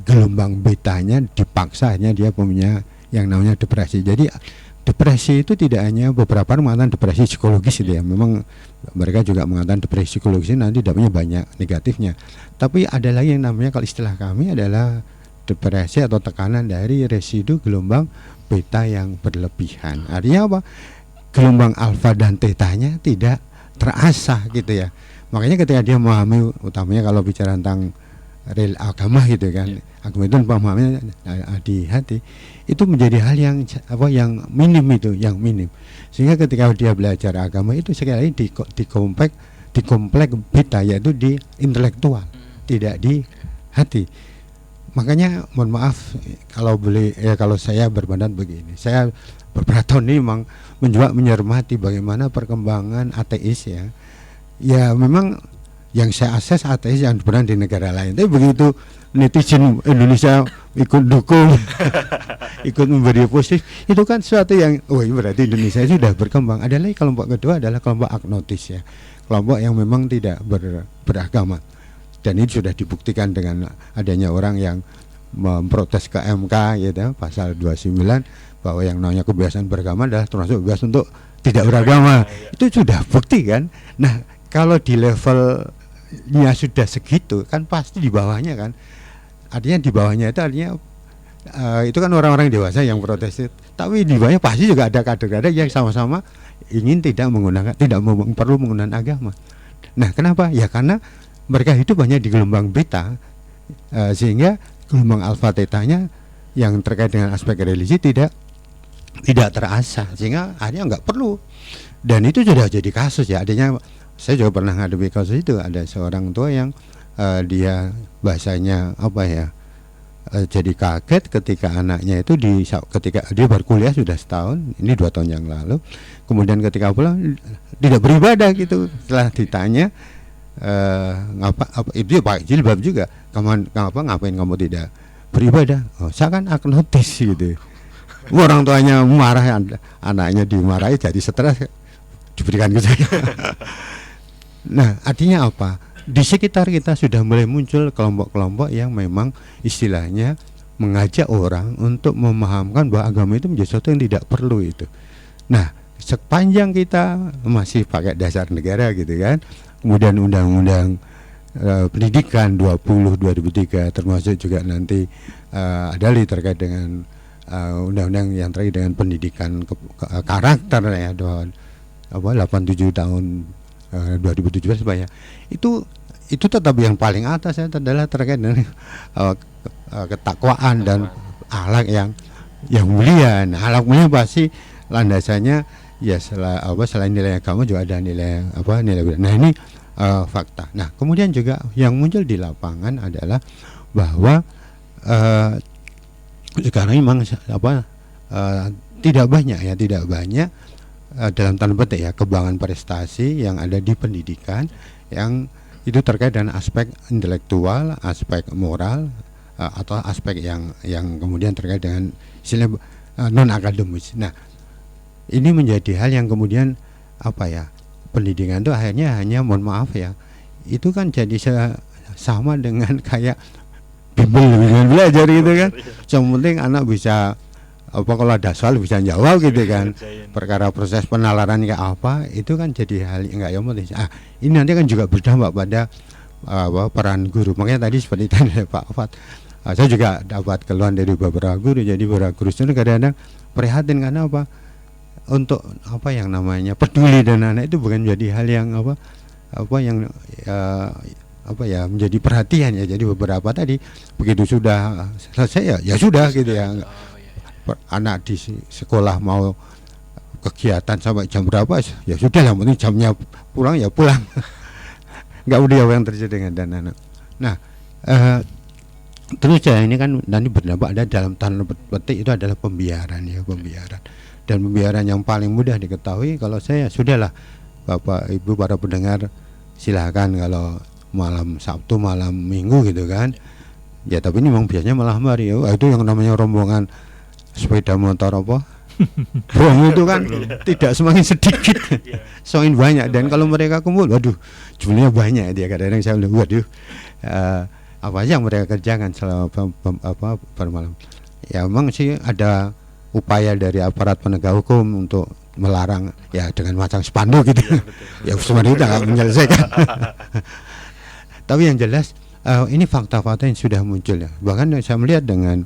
gelombang betanya dipaksa, hanya dia punya yang namanya depresi. Jadi depresi itu tidak hanya beberapa orang mengatakan depresi psikologis itu ya, memang mereka juga mengatakan depresi psikologis nanti dampaknya banyak negatifnya. Tapi ada lagi yang namanya, kalau istilah kami adalah depresi atau tekanan dari residu gelombang beta yang berlebihan. Artinya apa? Gelombang alfa dan tetanya tidak terasah gitu ya. Makanya ketika dia memahami, utamanya kalau bicara tentang real agama gitu kan, agama itu pemahamannya di hati, itu menjadi hal yang yang minim, itu yang minim. Sehingga ketika dia belajar agama itu sekali lagi di komplek beta, yaitu di intelektual, tidak di hati. Makanya mohon maaf kalau boleh kalau saya berpendapat begini, saya beberapa tahun ini memang mencermati bagaimana perkembangan ateis ya. Ya memang yang saya akses ateis yang pernah di negara lain, tapi begitu netizen Indonesia ikut dukung ikut memberi positif, itu kan sesuatu yang berarti Indonesia sudah berkembang. Ada lagi kelompok kedua adalah kelompok agnostis ya, kelompok yang memang tidak beragama, dan ini sudah dibuktikan dengan adanya orang yang memprotes ke MK gitu, pasal 29, bahwa yang namanya kebebasan beragama adalah termasuk bebas untuk tidak beragama. Itu sudah bukti kan. Nah kalau di levelnya sudah segitu kan pasti di bawahnya kan, artinya di bawahnya itu artinya itu kan orang-orang dewasa yang protes, tapi di bawahnya pasti juga ada kader-kader yang sama-sama ingin tidak perlu menggunakan agama. Nah kenapa? Ya karena mereka hidup hanya di gelombang beta, sehingga gelombang alfa tetanya yang terkait dengan aspek religi tidak terasa, sehingga akhirnya nggak perlu. Dan itu sudah jadi kasus ya, adanya saya juga pernah ngadepi kasus itu. Ada seorang tua yang dia bahasanya jadi kaget ketika anaknya itu ketika dia baru kuliah sudah setahun, ini 2 tahun yang lalu, kemudian ketika pulang tidak beribadah gitu. Setelah ditanya itu pakai jilbab juga, ngapain kamu tidak beribadah? Saya kan agnostis gitu. Orang tuanya marah, anaknya dimarahi jadi stres, diberikan ke saya. Nah artinya apa? Di sekitar kita sudah mulai muncul kelompok-kelompok yang memang istilahnya mengajak orang untuk memahamkan bahwa agama itu menjadi sesuatu yang tidak perlu itu. Nah sepanjang kita masih pakai dasar negara gitu kan, kemudian undang-undang pendidikan 2003 termasuk juga nanti ada terkait dengan undang-undang yang terkait dengan pendidikan karakter ya, 87 tahun 2017 supaya itu tetap yang paling atas ya, adalah terkait dengan ketakwaan dan akhlak yang mulia. Nah, akhlak mulia pasti landasannya ya selain nilai agama juga ada nilai nilai. Nah ini fakta. Nah kemudian juga yang muncul di lapangan adalah bahwa sekarang memang tidak banyak dalam tanda petik ya kebanggaan prestasi yang ada di pendidikan yang itu terkait dengan aspek intelektual, aspek moral, atau aspek yang kemudian terkait dengan istilah non akademis. Nah ini menjadi hal yang kemudian pendidikan itu akhirnya hanya, mohon maaf ya, itu kan jadi sama dengan kayak bimbel belajar gitu kan. Yang penting anak bisa kalau ada soal bisa jawab gitu kan. Perkara proses penalaran kayak apa itu kan jadi hal yang enggak penting. Ini nanti kan juga berdampak pada peran guru. Makanya tadi seperti tadi Pak Afat, saya juga dapat keluhan dari beberapa guru. Jadi beberapa guru itu kadang-kadang prihatin karena untuk yang namanya peduli dengan anak itu bukan menjadi hal yang menjadi perhatian ya. Jadi beberapa tadi begitu sudah selesai ya sudah gitu ya. Anak di sekolah mau kegiatan sampai jam berapa ya sudah, yang penting jamnya pulang ya pulang. Nggak udah yang terjadi dengan dan anak. Nah terus ya ini kan nanti berdampak ada dalam tanda petik itu adalah pembiaran. Dan pembiaran yang paling mudah diketahui kalau saya sudahlah Bapak Ibu para pendengar silahkan kalau malam Sabtu malam Minggu gitu kan ya, tapi ini memang biasanya malam hari ya, itu yang namanya rombongan sepeda motor bom itu kan tidak semakin sedikit semakin banyak, dan kalau mereka kumpul waduh jumlahnya banyak dia. Kadang-kadang saya bilang waduh apa aja yang mereka kerjakan selama bermalam. Ya memang sih ada upaya dari aparat penegak hukum untuk melarang ya dengan macam spanduk gitu. Ya spanduk itu nggak menyelesaikan. Tapi yang jelas ini fakta-fakta yang sudah muncul ya. Bahkan saya melihat dengan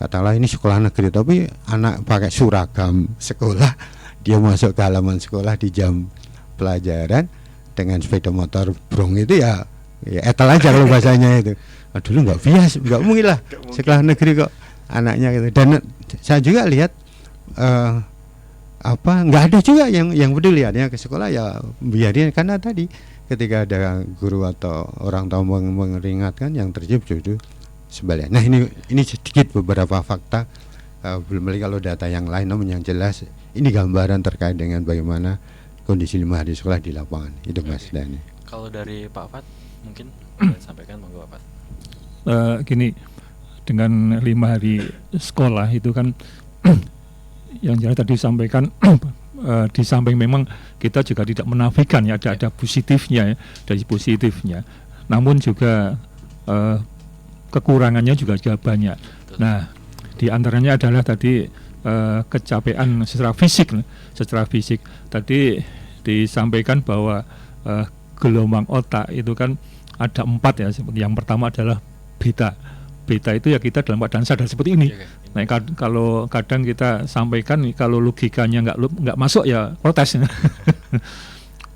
katakanlah ini sekolah negeri, tapi anak pakai seragam sekolah, dia masuk ke halaman sekolah di jam pelajaran dengan sepeda motor brong itu ya etal aja kalau bahasanya itu. Dulu nggak bias, nggak mungkin lah sekolah negeri kok anaknya gitu. Dan saya juga lihat nggak ada juga yang peduli ya ke sekolah, ya biarin, karena tadi ketika ada guru atau orang tua mengingatkan yang terjadi justru sebaliknya. Nah ini sedikit beberapa fakta, belum lagi kalau data yang lain, namun yang jelas ini gambaran terkait dengan bagaimana kondisi 5 hari sekolah di lapangan itu Mas Dani. Kalau dari Pak Fat mungkin sampaikan monggo Pak Fat. Gini, dengan 5 hari sekolah itu kan yang jelas tadi disampaikan di samping memang kita juga tidak menafikan ya ada positifnya ya, dari positifnya, namun juga kekurangannya juga banyak. Nah, di antaranya adalah tadi kecapean secara fisik. Tadi disampaikan bahwa gelombang otak itu kan ada 4 ya. Yang pertama adalah beta itu ya kita dalam keadaan sadar seperti ini. Nah, kalau kadang kita sampaikan kalau logikanya nggak masuk ya protes.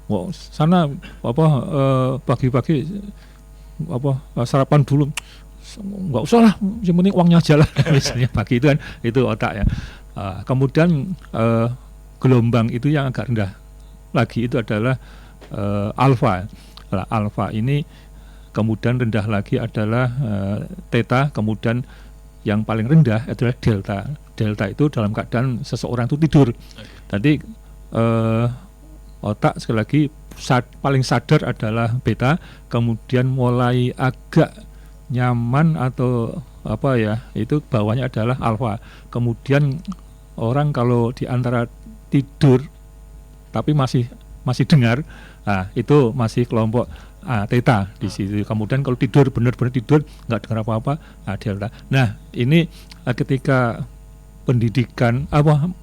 Wow, sana pagi-pagi sarapan dulu, nggak usah lah, yang penting uangnya aja lah. Misalnya pagi itu kan itu otak ya. Kemudian gelombang itu yang agak rendah lagi itu adalah alfa. Alfa ini kemudian rendah lagi adalah theta, kemudian yang paling rendah adalah delta. Delta itu dalam keadaan seseorang itu tidur. Tadi otak sekali lagi paling sadar adalah beta, kemudian mulai agak nyaman atau apa ya, itu bawahnya adalah alfa. Kemudian orang kalau di antara tidur tapi masih dengar, itu masih kelompok theta di situ. Kemudian kalau tidur benar-benar tidur nggak dengar apa-apa, delta. Nah, ini ketika pendidikan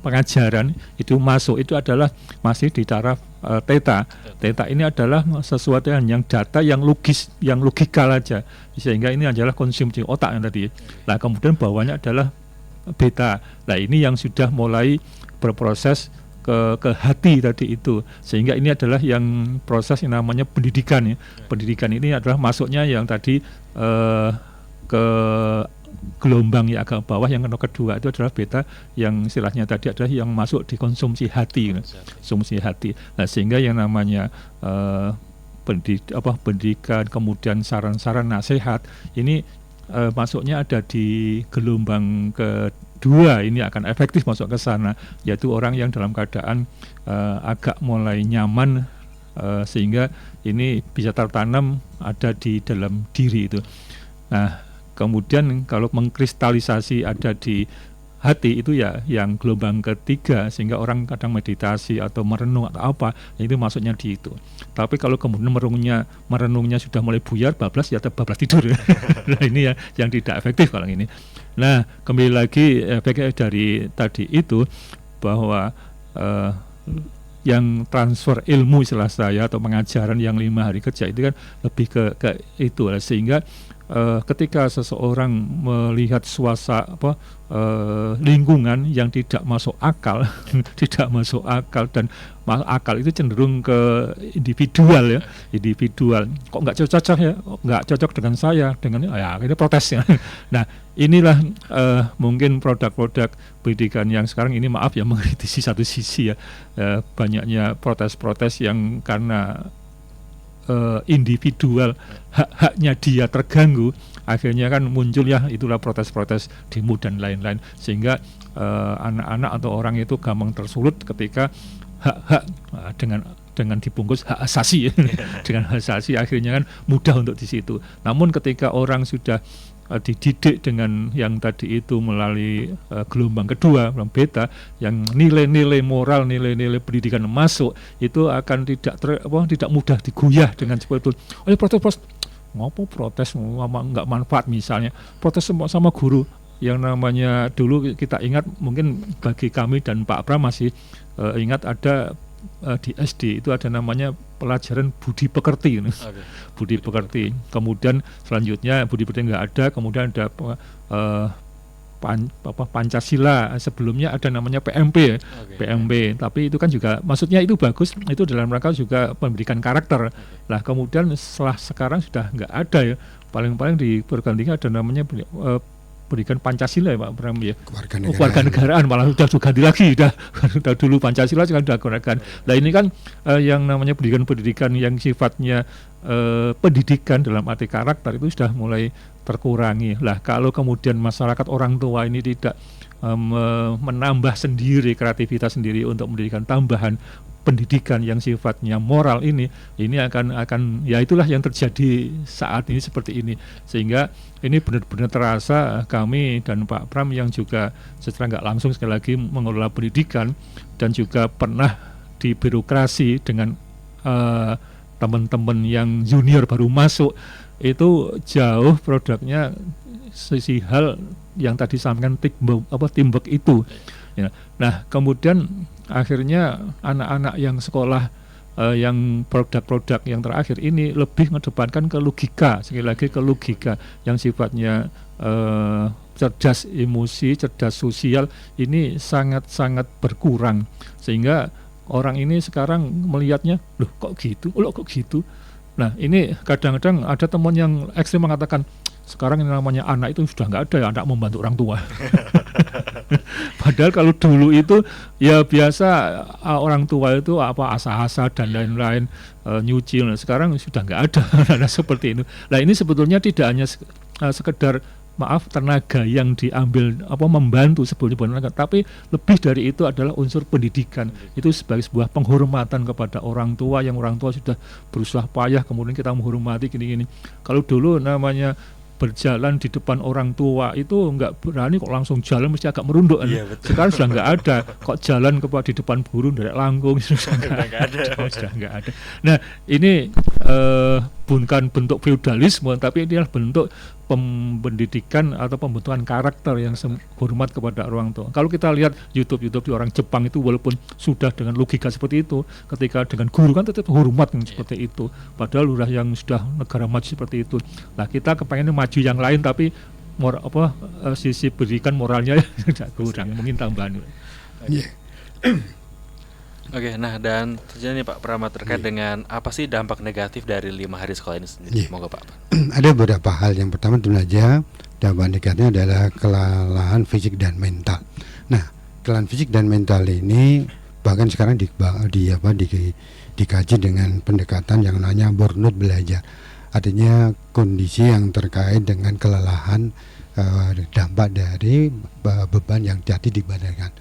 pengajaran itu masuk, itu adalah masih di taraf theta. Theta ini adalah sesuatu yang data yang logis, yang logikal aja, sehingga ini adalah konsumsi otak yang tadi. Nah, kemudian bawahnya adalah beta. Nah, ini yang sudah mulai berproses ke hati tadi itu, sehingga ini adalah yang proses yang namanya pendidikan ya. Pendidikan ini adalah masuknya yang tadi ke gelombang yang agak bawah, yang kedua itu adalah beta, yang istilahnya tadi adalah yang masuk di konsumsi hati, konsumsi hati. Nah, sehingga yang namanya pendidikan, kemudian saran-saran nasihat ini masuknya ada di gelombang kedua, ini akan efektif masuk ke sana, yaitu orang yang dalam keadaan agak mulai nyaman, sehingga ini bisa tertanam ada di dalam diri itu. Nah, kemudian kalau mengkristalisasi ada di hati itu ya yang gelombang ketiga, sehingga orang kadang meditasi atau merenung atau apa, itu masuknya di itu. Tapi kalau kemudian merenungnya sudah mulai buyar, bablas ya bablas tidur. Nah, ini ya yang tidak efektif kalau ini. Nah, kembali lagi efek dari tadi itu bahwa yang transfer ilmu istilah saya atau pengajaran yang 5 hari kerja itu kan lebih ke itu, sehingga ketika seseorang melihat suasana lingkungan yang tidak masuk akal, tidak masuk akal, dan akal itu cenderung ke individual ya, individual. Kok nggak cocok ya, nggak cocok dengan saya, dengan ya ini protesnya. Nah, inilah mungkin produk-produk pendidikan yang sekarang ini, maaf ya mengkritisi satu sisi ya, banyaknya protes-protes yang karena individual, hak-haknya dia terganggu, akhirnya kan muncul ya itulah protes-protes, demo dan lain-lain, sehingga anak-anak atau orang itu gampang tersulut ketika hak-hak dengan dibungkus hak asasi. Dengan hak asasi akhirnya kan mudah untuk di situ. Namun ketika orang sudah dididik dengan yang tadi itu melalui gelombang kedua, gelombang beta, yang nilai-nilai moral, nilai-nilai pendidikan masuk, itu akan tidak mudah diguyah dengan seperti itu. Protes ngopo protes nggak manfaat, misalnya protes sama guru. Yang namanya dulu kita ingat, mungkin bagi kami dan Pak Pram masih ingat, ada di SD itu ada namanya pelajaran budi pekerti. Okay. Budi pekerti. Kemudian selanjutnya budi pekerti nggak ada, kemudian ada Pancasila, sebelumnya ada namanya PMP. Okay. PMP, tapi itu kan juga maksudnya itu bagus, itu dalam rangka juga pendidikan karakter. Okay. Lah kemudian setelah sekarang sudah nggak ada ya, paling-paling di pergantian ada namanya pendidikan Pancasila ya Pak Bram ya. Kewarganegaraan malah sudah ganti lagi, sudah dulu Pancasila sekarang sudah gunakan. Nah ini kan yang namanya pendidikan yang sifatnya pendidikan dalam arti karakter itu sudah mulai terkurangi. Lah kalau kemudian masyarakat, orang tua ini tidak menambah sendiri kreativitas sendiri untuk mendidikan tambahan pendidikan yang sifatnya moral, ini akan ya itulah yang terjadi saat ini seperti ini. Sehingga ini benar-benar terasa kami dan Pak Pram yang juga secara nggak langsung sekali lagi mengelola pendidikan dan juga pernah di birokrasi dengan teman-teman yang junior baru masuk, itu jauh produknya sisi hal yang tadi sampaikan teamwork itu. Ya. Nah kemudian akhirnya anak-anak yang sekolah yang produk-produk yang terakhir ini lebih mengedepankan ke logika, sekali lagi ke logika yang sifatnya cerdas emosi, cerdas sosial, ini sangat-sangat berkurang, sehingga orang ini sekarang melihatnya loh kok gitu. Nah ini kadang-kadang ada teman yang ekstrem mengatakan sekarang ini namanya anak itu sudah nggak ada ya, anak membantu orang tua. Padahal kalau dulu itu ya biasa orang tua itu asa-asa dan lain-lain, nyuci. Sekarang sudah nggak ada seperti itu. Nah ini sebetulnya tidak hanya sekedar tenaga yang diambil membantu sebetulnya, tapi lebih dari itu adalah unsur pendidikan. Itu sebagai sebuah penghormatan kepada orang tua, yang orang tua sudah berusaha payah, kemudian kita menghormati gini-gini. Kalau dulu namanya berjalan di depan orang tua itu nggak berani kok langsung jalan, mesti agak merunduk. Iya, sekarang sudah nggak ada kok jalan di depan burung dari langkung, sudah nggak ada. Nah ini bukan bentuk feudalisme, tapi ini adalah bentuk pendidikan atau pembentukan karakter yang hormat kepada orang tua. Kalau kita lihat YouTube di orang Jepang itu, walaupun sudah dengan logika seperti itu, ketika dengan guru kan tetap hormat seperti itu. Padahal udah yang sudah negara maju seperti itu. Nah kita kepengen maju yang lain, tapi sisi pendidikan moralnya kurang, mungkin tambahan. Yeah. Oke, nah dan terjadi nih Pak Prama terkait dengan apa sih dampak negatif dari 5 hari sekolah ini sendiri? Semoga Pak. Ada beberapa hal. Yang pertama tentu saja dampak negatifnya adalah kelelahan fisik dan mental. Nah, kelelahan fisik dan mental ini bahkan sekarang dikaji dengan pendekatan yang namanya burnout belajar. Artinya kondisi yang terkait dengan kelelahan, dampak dari beban yang jadi di badan.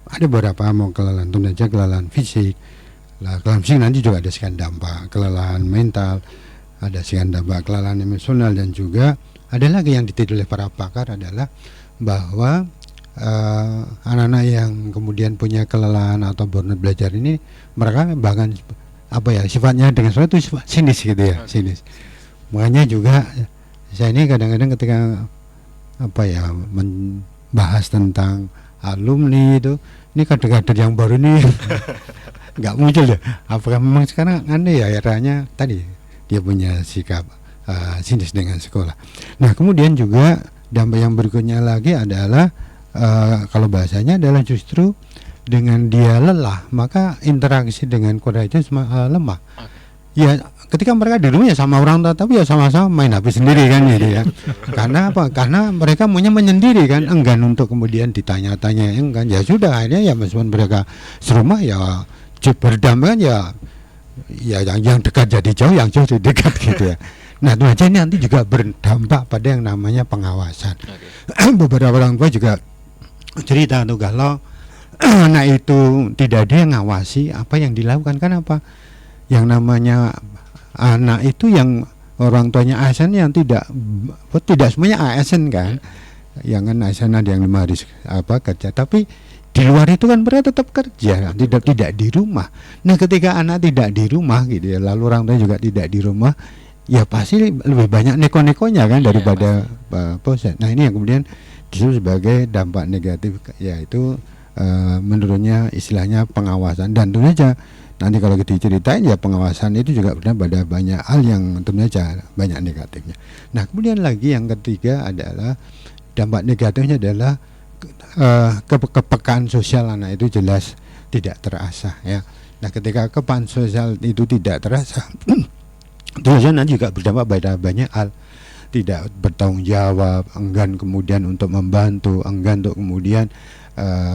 Ada beberapa kelelahan, tentu saja kelelahan fisik. Kelelahan fisik nanti juga ada sekian dampak, kelelahan mental, ada sekian dampak kelelahan emosional, dan juga ada lagi yang diteliti oleh para pakar adalah bahwa anak-anak yang kemudian punya kelelahan atau burnout belajar ini, mereka bahkan sifatnya dengan sesuatu sifat sinis gitu ya, sinis. Makanya juga saya ini kadang-kadang ketika membahas tentang alumni itu, ini kader-kader yang baru ini nggak muncul ya. Apakah memang sekarang aneh ya, eranya tadi dia punya sikap sinis dengan sekolah. Nah kemudian juga dampak yang berikutnya lagi adalah kalau bahasanya adalah justru dengan dia lelah, maka interaksi dengan keluarga itu lemah. Ya ketika mereka di rumah ya sama orang tua, tapi ya sama-sama main HP sendiri kan gitu ya. Karena apa? Karena mereka maunya menyendiri kan, enggan untuk kemudian ditanya-tanya, enggan. Ya sudah, akhirnya ya meskipun mereka serumah ya berdamai ya yang dekat jadi jauh, yang jauh jadi dekat gitu ya. Nah itu aja nanti juga berdampak pada yang namanya pengawasan. Beberapa orang tua juga cerita tuh, kalau anak itu tidak ada yang ngawasi apa yang dilakukan, kan apa yang namanya anak itu yang orang tuanya ASN yang tidak semuanya ASN kan, yang kan ASN ada yang 5 hari kerja, tapi di luar itu kan mereka tetap kerja, tidak di rumah. Nah ketika anak tidak di rumah gitu ya, lalu orang tua juga tidak di rumah, ya pasti lebih banyak neko-nekonya kan daripada positif. Nah ini yang kemudian disebut sebagai dampak negatif, yaitu menurunnya istilahnya pengawasan. Dan tentu saja nanti kalau kita diceritain ya pengawasan itu juga benar pada banyak hal yang tentu saja banyak negatifnya. Nah kemudian lagi yang ketiga adalah dampak negatifnya adalah kepekaan sosial anak itu jelas tidak terasa ya. Nah ketika kepekaan sosial itu tidak terasa terus nanti juga berdampak pada banyak hal, tidak bertanggung jawab, enggan kemudian untuk membantu, enggan untuk kemudian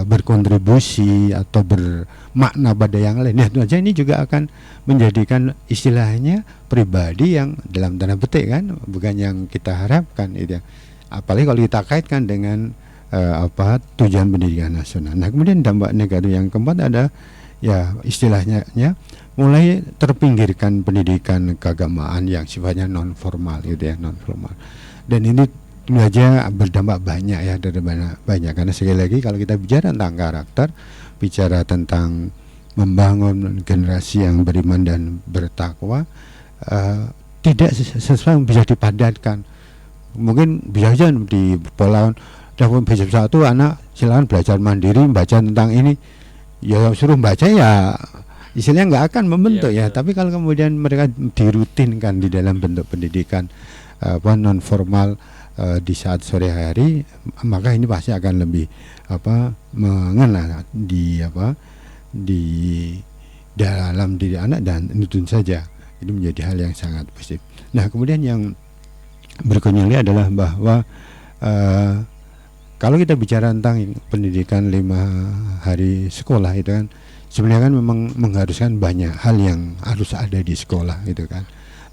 berkontribusi atau bermakna pada yang lain. Nah, tentu saja ini juga akan menjadikan istilahnya pribadi yang dalam tanda petik kan, bukan yang kita harapkan itu ya. Apalagi kalau kita kaitkan dengan tujuan pendidikan nasional. Nah, kemudian dampak negatif yang keempat ada ya istilahnya mulai terpinggirkan pendidikan keagamaan yang sifatnya non formal gitu ya, non formal. Dan ini tentu saja berdampak banyak ya, dari banyak karena sekali lagi kalau kita bicara tentang karakter, bicara tentang membangun generasi yang beriman dan bertakwa, tidak sesuatu yang bisa dipadatkan. Mungkin bisa saja di pola dalam basic 1 anak silakan belajar mandiri, baca tentang ini, ya suruh baca ya istilahnya nggak akan membentuk ya. Tapi kalau kemudian mereka dirutinkan di dalam bentuk pendidikan non formal di saat sore hari, maka ini pasti akan lebih mengena di dalam diri anak, dan itu saja itu menjadi hal yang sangat positif. Nah kemudian yang berikutnya adalah bahwa kalau kita bicara tentang pendidikan 5 hari sekolah itu kan sebenarnya kan memang mengharuskan banyak hal yang harus ada di sekolah gitu kan,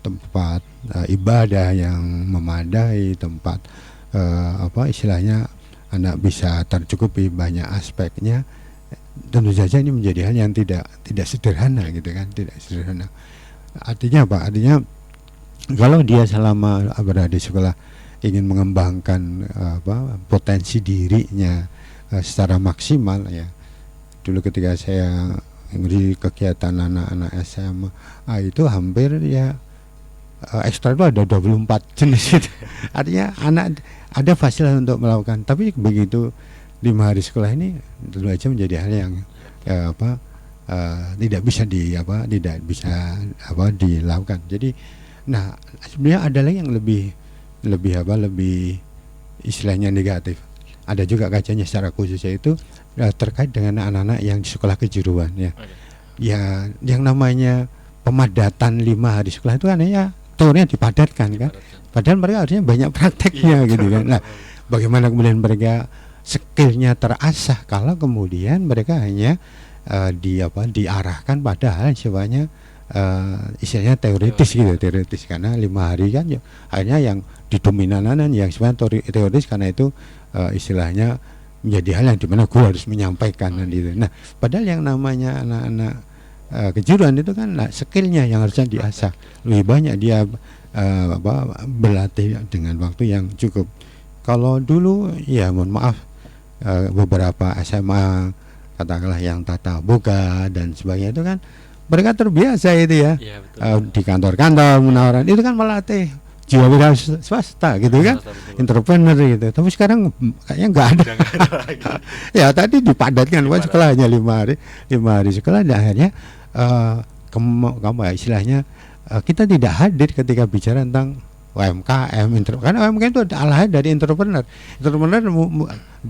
tempat ibadah yang memadai, tempat istilahnya anak bisa tercukupi banyak aspeknya. Tentu saja ini menjadi hal yang tidak sederhana gitu kan, tidak sederhana. Artinya apa? Artinya kalau dia selama berada di sekolah ingin mengembangkan potensi dirinya secara maksimal ya. Dulu ketika saya di kegiatan anak-anak SMA itu hampir ya ekstra itu ada 24 jenis itu. Artinya anak ada fasilitas untuk melakukan, tapi begitu 5 hari sekolah ini tentu saja menjadi hal yang tidak bisa dilakukan. Jadi nah sebenarnya ada lagi yang lebih istilahnya negatif. Ada juga kajiannya secara khusus, yaitu terkait dengan anak-anak yang di sekolah kejuruan ya. Ya yang namanya pemadatan 5 hari sekolah itu kan ya teorinya dipadatkan kan. Padahal mereka harusnya banyak prakteknya gitu kan. Nah, bagaimana kemudian mereka skillnya terasah kalau kemudian mereka hanya diarahkan pada hal sifatnya istilahnya teoritis gitu, teoritis karena 5 hari kan ya, akhirnya yang didominanan yang sebenarnya teoritis karena itu istilahnya menjadi hal yang dimana guru harus menyampaikan gitu. Nah, padahal yang namanya anak-anak kejuruan itu kan skillnya yang harusnya diasah lebih banyak, dia berlatih dengan waktu yang cukup. Kalau dulu ya mohon maaf beberapa SMA katakanlah yang tata boga dan sebagainya itu kan mereka terbiasa itu ya, di kantor-kantor menawarkan itu kan melatih jiwa wira swasta gitu kan, entrepreneur gitu. Tapi sekarang kayaknya nggak ada. Ya tadi dipadatkan buat sekolahnya 5 hari sekolah, dan akhirnya istilahnya kita tidak hadir ketika bicara tentang UMKM, karena UMKM itu adalah dari entrepreneur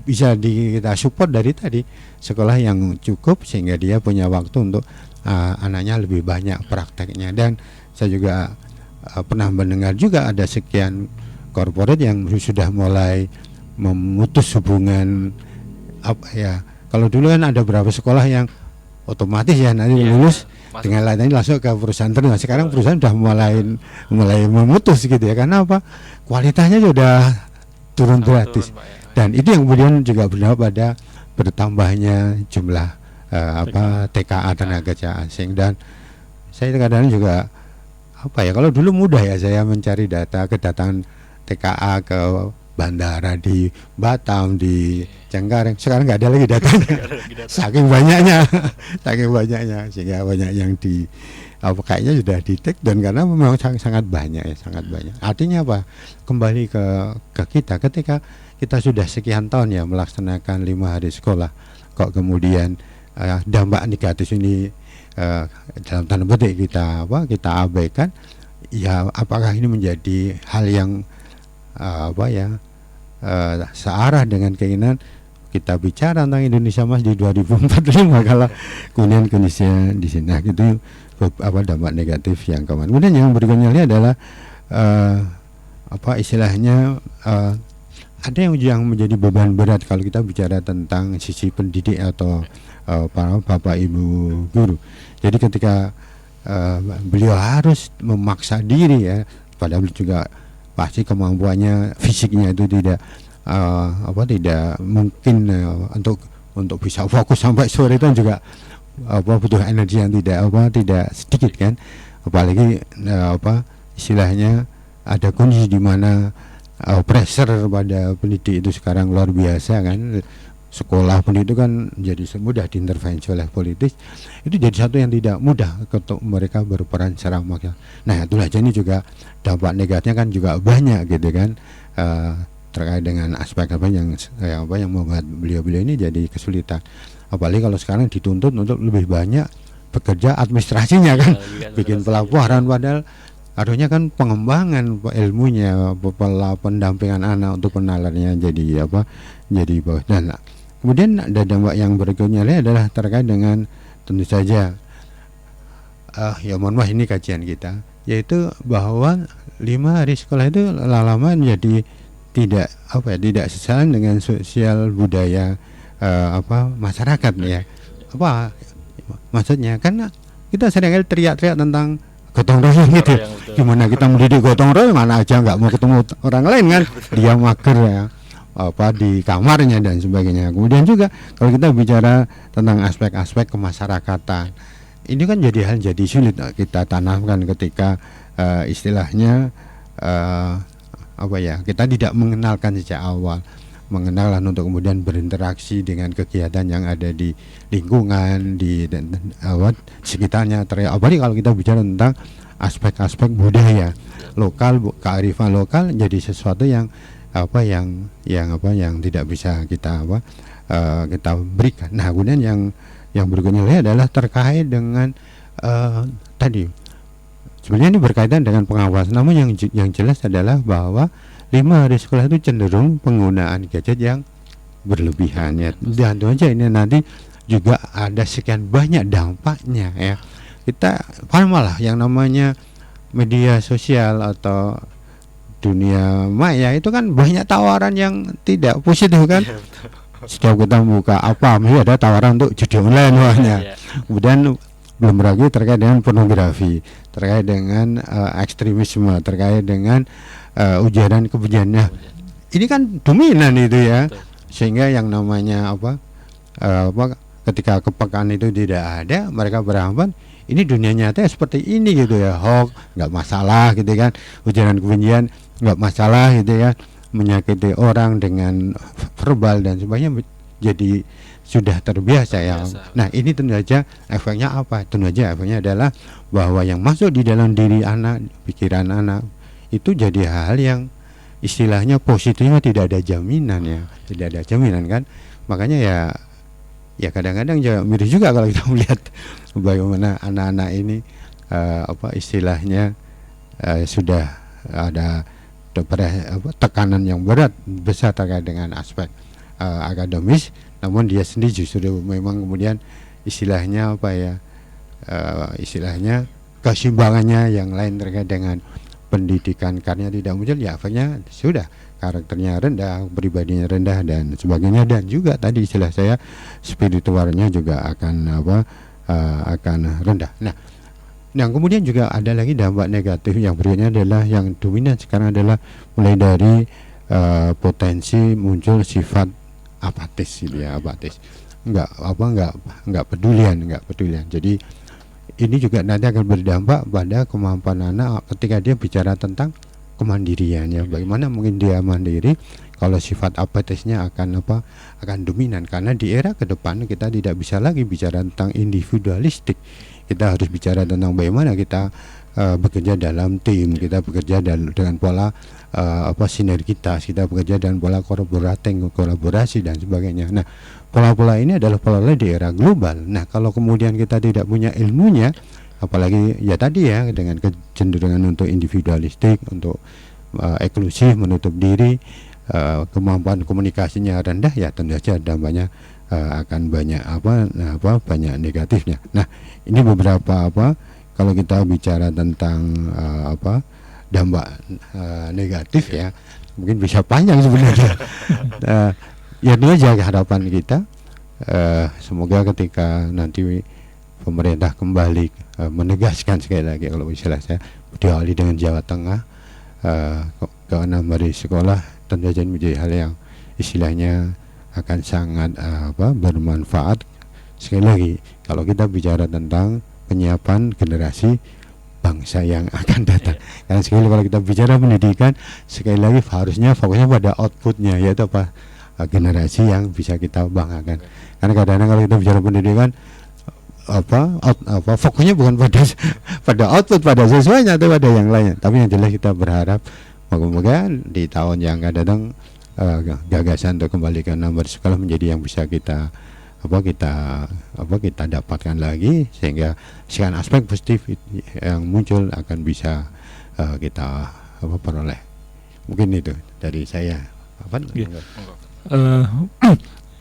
bisa kita support dari tadi sekolah yang cukup sehingga dia punya waktu untuk anaknya lebih banyak prakteknya. Dan saya juga pernah mendengar juga ada sekian korporat yang sudah mulai memutus hubungan kalau dulu kan ada beberapa sekolah yang otomatis ya nanti lulus dengan lainnya langsung ke perusahaan tertentu. Sekarang perusahaan sudah mulai memutus gitu ya, karena apa, kualitasnya sudah turun gratis. Dan itu yang kemudian juga berdampak pada bertambahnya jumlah TKA tenaga kerja asing. Dan saya kadang-kadang juga kalau dulu mudah ya saya mencari data kedatangan TKA ke bandara di Batam, di Cengkareng. Sekarang nggak ada lagi datanya, saking banyaknya sehingga banyak yang kayaknya sudah di take down karena memang sangat banyak ya, sangat banyak. Artinya apa? Kembali ke kita ketika kita sudah sekian tahun ya melaksanakan 5 hari sekolah, kok kemudian dampak negatif ini dalam tanda petik kita abaikan, ya apakah ini menjadi hal yang searah dengan keinginan kita bicara tentang Indonesia Emas di 2045 kalau kemudian kondisinya di sini. Nah, itu dampak negatif yang kemarin. Kemudian yang berikutnya adalah istilahnya ada yang menjadi beban berat kalau kita bicara tentang sisi pendidik atau para bapak ibu guru. Jadi ketika beliau harus memaksa diri ya, padahal juga pasti kemampuannya fisiknya itu tidak mungkin untuk bisa fokus sampai sore itu juga butuh energi yang tidak sedikit kan, apalagi istilahnya ada kondisi di mana pressure pada pendidik itu sekarang luar biasa kan. Sekolah pendidik kan jadi mudah diintervensi oleh politis, itu jadi satu yang tidak mudah untuk mereka berperan secara maksimal. Nah itulah, jadi juga dampak negatifnya kan juga banyak gitu kan, terkait dengan aspek yang membuat beliau-beliau ini jadi kesulitan. Apalagi kalau sekarang dituntut untuk lebih banyak bekerja administrasinya kan, bikin pelaporan, padahal harusnya kan pengembangan ilmunya, pendampingan anak untuk penalarnya jadi bawah. Dan kemudian ada dampak yang berikutnya adalah terkait dengan tentu saja ya mohon maaf ini kajian kita, yaitu bahwa 5 hari sekolah itu lama-lama menjadi tidak sejalan dengan sosial budaya masyarakat ya. Apa maksudnya? Karena kita seringkali teriak-teriak tentang gotong royong gitu. Gimana kita mendidik gotong royong, mana aja nggak mau ketemu orang lain kan, dia mager ya di kamarnya dan sebagainya. Kemudian juga kalau kita bicara tentang aspek-aspek kemasyarakatan, ini kan jadi sulit kita tanamkan ketika istilahnya kita tidak mengenalkan sejak awal, mengenalkan untuk kemudian berinteraksi dengan kegiatan yang ada di lingkungan, di sekitarnya. Apalagi kalau kita bicara tentang aspek-aspek budaya lokal, kearifan lokal, jadi sesuatu yang tidak bisa kita berikan. Nah kemudian yang berikutnya adalah terkait dengan tadi sebenarnya ini berkaitan dengan pengawasan, namun yang jelas adalah bahwa 5 hari sekolah itu cenderung penggunaan gadget yang berlebihan ya. Dan tentu saja ini nanti juga ada sekian banyak dampaknya ya. Kita paham lah yang namanya media sosial atau dunia maya itu kan banyak tawaran yang tidak positif kan. Setiap kita buka mesti ada tawaran untuk judi online namanya. Kemudian belum lagi terkait dengan pornografi, terkait dengan ekstremisme, terkait dengan ujaran kebenciannya. Ini kan dominan itu ya. Sehingga yang namanya ketika kepekaan itu tidak ada, mereka beranggapan ini dunia nyata seperti ini gitu ya. Hoax nggak masalah gitu kan, ujaran kebencian nggak masalah gitu ya, menyakiti orang dengan verbal dan sebagainya jadi sudah terbiasa ya. Nah ini tentu saja efeknya apa? Tentu saja efeknya adalah bahwa yang masuk di dalam diri anak, pikiran anak itu jadi hal yang istilahnya positifnya tidak ada jaminan ya, tidak ada jaminan kan. Makanya ya kadang-kadang miris juga kalau kita melihat bagaimana anak-anak ini istilahnya sudah ada tekanan yang besar terkait dengan aspek akademis, namun dia sendiri justru memang kemudian istilahnya istilahnya keseimbangannya yang lain terkait dengan pendidikan karena tidak muncul, ya efeknya sudah karakternya rendah, pribadinya rendah dan sebagainya, dan juga tadi istilah saya spiritualnya juga akan rendah. Nah, yang kemudian juga ada lagi dampak negatif yang berikutnya adalah yang dominan sekarang adalah mulai dari potensi muncul sifat apatis gitu ya, apatis. Enggak pedulian. Jadi ini juga nanti akan berdampak pada kemampuan anak ketika dia bicara tentang kemandiriannya. Bagaimana mungkin dia mandiri kalau sifat apatisnya akan dominan, karena di era ke depan kita tidak bisa lagi bicara tentang individualistik. kita harus bicara tentang bagaimana kita bekerja dalam tim, kita bekerja dengan pola sinergitas, kita bekerja dengan pola kolaborasi dan sebagainya. Nah, pola-pola ini adalah pola di era global. Nah, kalau kemudian kita tidak punya ilmunya, apalagi ya tadi ya dengan kecenderungan untuk individualistik, untuk eksklusif, menutup diri, kemampuan komunikasinya rendah, ya tentu saja dampaknya akan banyak banyak negatifnya. Nah, ini beberapa kalau kita bicara tentang dampak negatif ya, mungkin bisa panjang sebenarnya. Ya itu aja harapan kita. Semoga ketika nanti pemerintah kembali menegaskan sekali lagi, kalau istilah saya diawali dengan Jawa Tengah, ke-6 hari sekolah, tentu saja menjadi hal yang istilahnya akan sangat bermanfaat. Sekali lagi, kalau kita bicara tentang penyiapan generasi bangsa yang akan datang, karena sekali kalau kita bicara pendidikan, sekali lagi harusnya fokusnya pada outputnya, yaitu generasi yang bisa kita banggakan. Karena kadang-kadang kalau kita bicara pendidikan, fokusnya bukan pada output, pada sesuanya, atau pada yang lainnya. Tapi yang jelas kita berharap moga-moga di tahun yang akan datang gagasan untuk kembali ke 6 hari sekolah menjadi yang bisa kita dapatkan lagi, sehingga sekian aspek positif yang muncul akan bisa kita peroleh. Mungkin itu dari saya.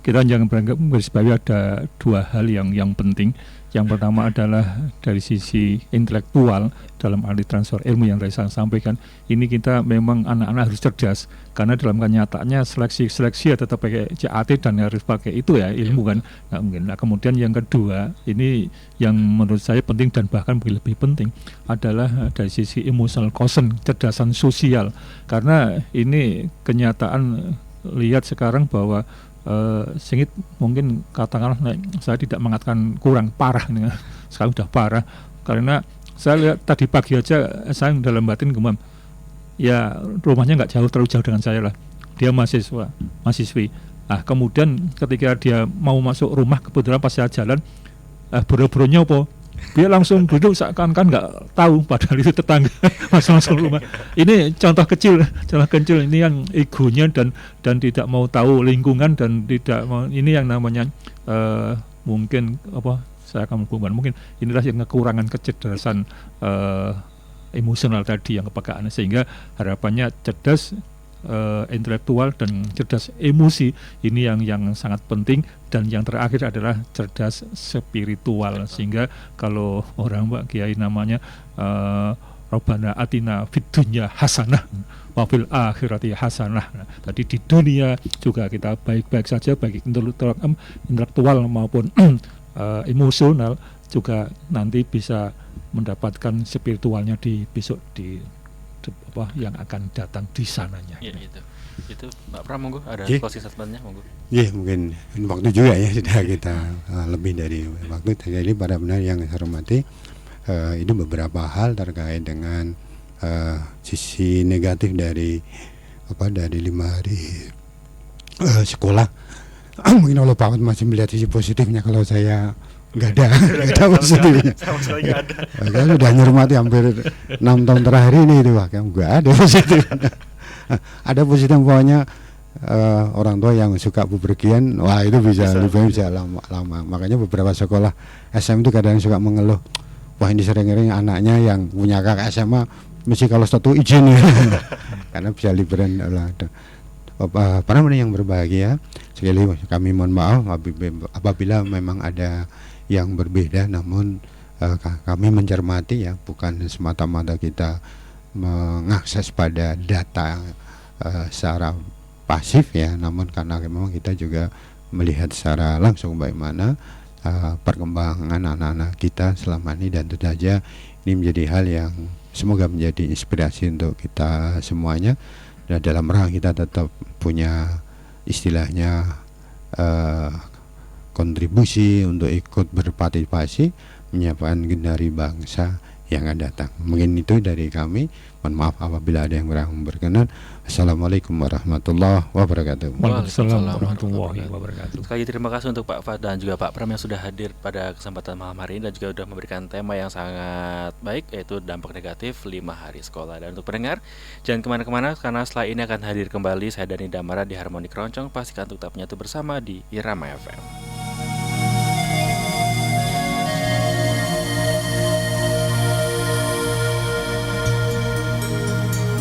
Kita jangan beranggap bersebaya, ada dua hal yang penting. Yang pertama adalah dari sisi intelektual, dalam arti transfer ilmu yang tadi saya sampaikan. Ini kita memang anak-anak harus cerdas, karena dalam kenyataannya seleksi ya tetap pakai CAT dan harus pakai itu ya ilmu kan, nggak mungkin. Nah, kemudian yang kedua, ini yang menurut saya penting dan bahkan lebih penting adalah dari sisi emotional quotient, kecerdasan sosial. Karena ini kenyataan, lihat sekarang bahwa singit mungkin katakanlah, saya tidak mengatakan kurang parah, sekarang sudah parah, karena saya lihat tadi pagi aja saya dalam batin gemam, ya rumahnya nggak terlalu jauh dengan saya lah, dia mahasiswi. Nah, kemudian ketika dia mau masuk rumah, kebetulan pas saya jalan, boro-boronya apa? Dia langsung duduk seakan-akan nggak tahu, padahal itu tetangga masuk rumah. Ini contoh kecil ini yang egonya dan tidak mau tahu lingkungan, dan tidak mau, ini yang namanya mungkin saya akan menghubungkan, mungkin inilah yang kekurangan kecerdasan emosional tadi, yang kepekaan, sehingga harapannya cerdas intelektual dan cerdas emosi, ini yang sangat penting. Dan yang terakhir adalah cerdas spiritual, sehingga kalau orang Mbak Kiai namanya Rabbana atina fid dunya hasanah wa fil akhirati hasanah. Tadi di dunia juga kita baik-baik saja, baik intelektual maupun emosional, juga nanti bisa mendapatkan spiritualnya di besok di yang akan datang di sananya. Ya, itu Mbak Pram, monggo ada closing statementnya, monggo. Mungkin waktu juga ya, sudah kita lebih dari waktu. Jadi para benar yang saya hormati, ini beberapa hal terkait dengan sisi negatif dari 5 hari sekolah. Mungkin Allah Pak masih melihat sisi positifnya, kalau saya nggak ada positifnya. Sama sekali nggak ada. Saya sudah nyermati hampir 6 tahun terakhir ini itu, nggak ada positifnya. Ada positif pokoknya, orang tua yang suka bepergian, wah itu bisa lama. Makanya beberapa sekolah SM itu kadang suka mengeluh, wah ini sering-sering anaknya yang punya kakak SMA mesti kalau satu izin ya. Karena bisa liburan. Para yang berbahagia, sekali kami mohon maaf apabila memang ada yang berbeda, namun kami mencermati ya, bukan semata-mata kita mengakses pada data secara pasif ya, namun karena memang kita juga melihat secara langsung bagaimana perkembangan anak-anak kita selama ini, dan tentu saja ini menjadi hal yang semoga menjadi inspirasi untuk kita semuanya. Dan dalam rangka kita tetap punya istilahnya kontribusi untuk ikut berpartisipasi menyiapkan generasi bangsa yang akan datang. Mungkin itu dari kami. Mohon maaf apabila ada yang kurang berkenan. Assalamualaikum warahmatullahi wabarakatuh. Waalaikumsalam warahmatullahi wabarakatuh. Sekali lagi terima kasih untuk Pak Fat dan juga Pak Pram yang sudah hadir pada kesempatan malam hari ini dan juga sudah memberikan tema yang sangat baik, yaitu dampak negatif 5 hari sekolah. Dan untuk pendengar, jangan kemana-kemana karena setelah ini akan hadir kembali saya Dani Damara di Harmoni Keroncong. Pastikan untuk tetap menyatu bersama di Irama FM.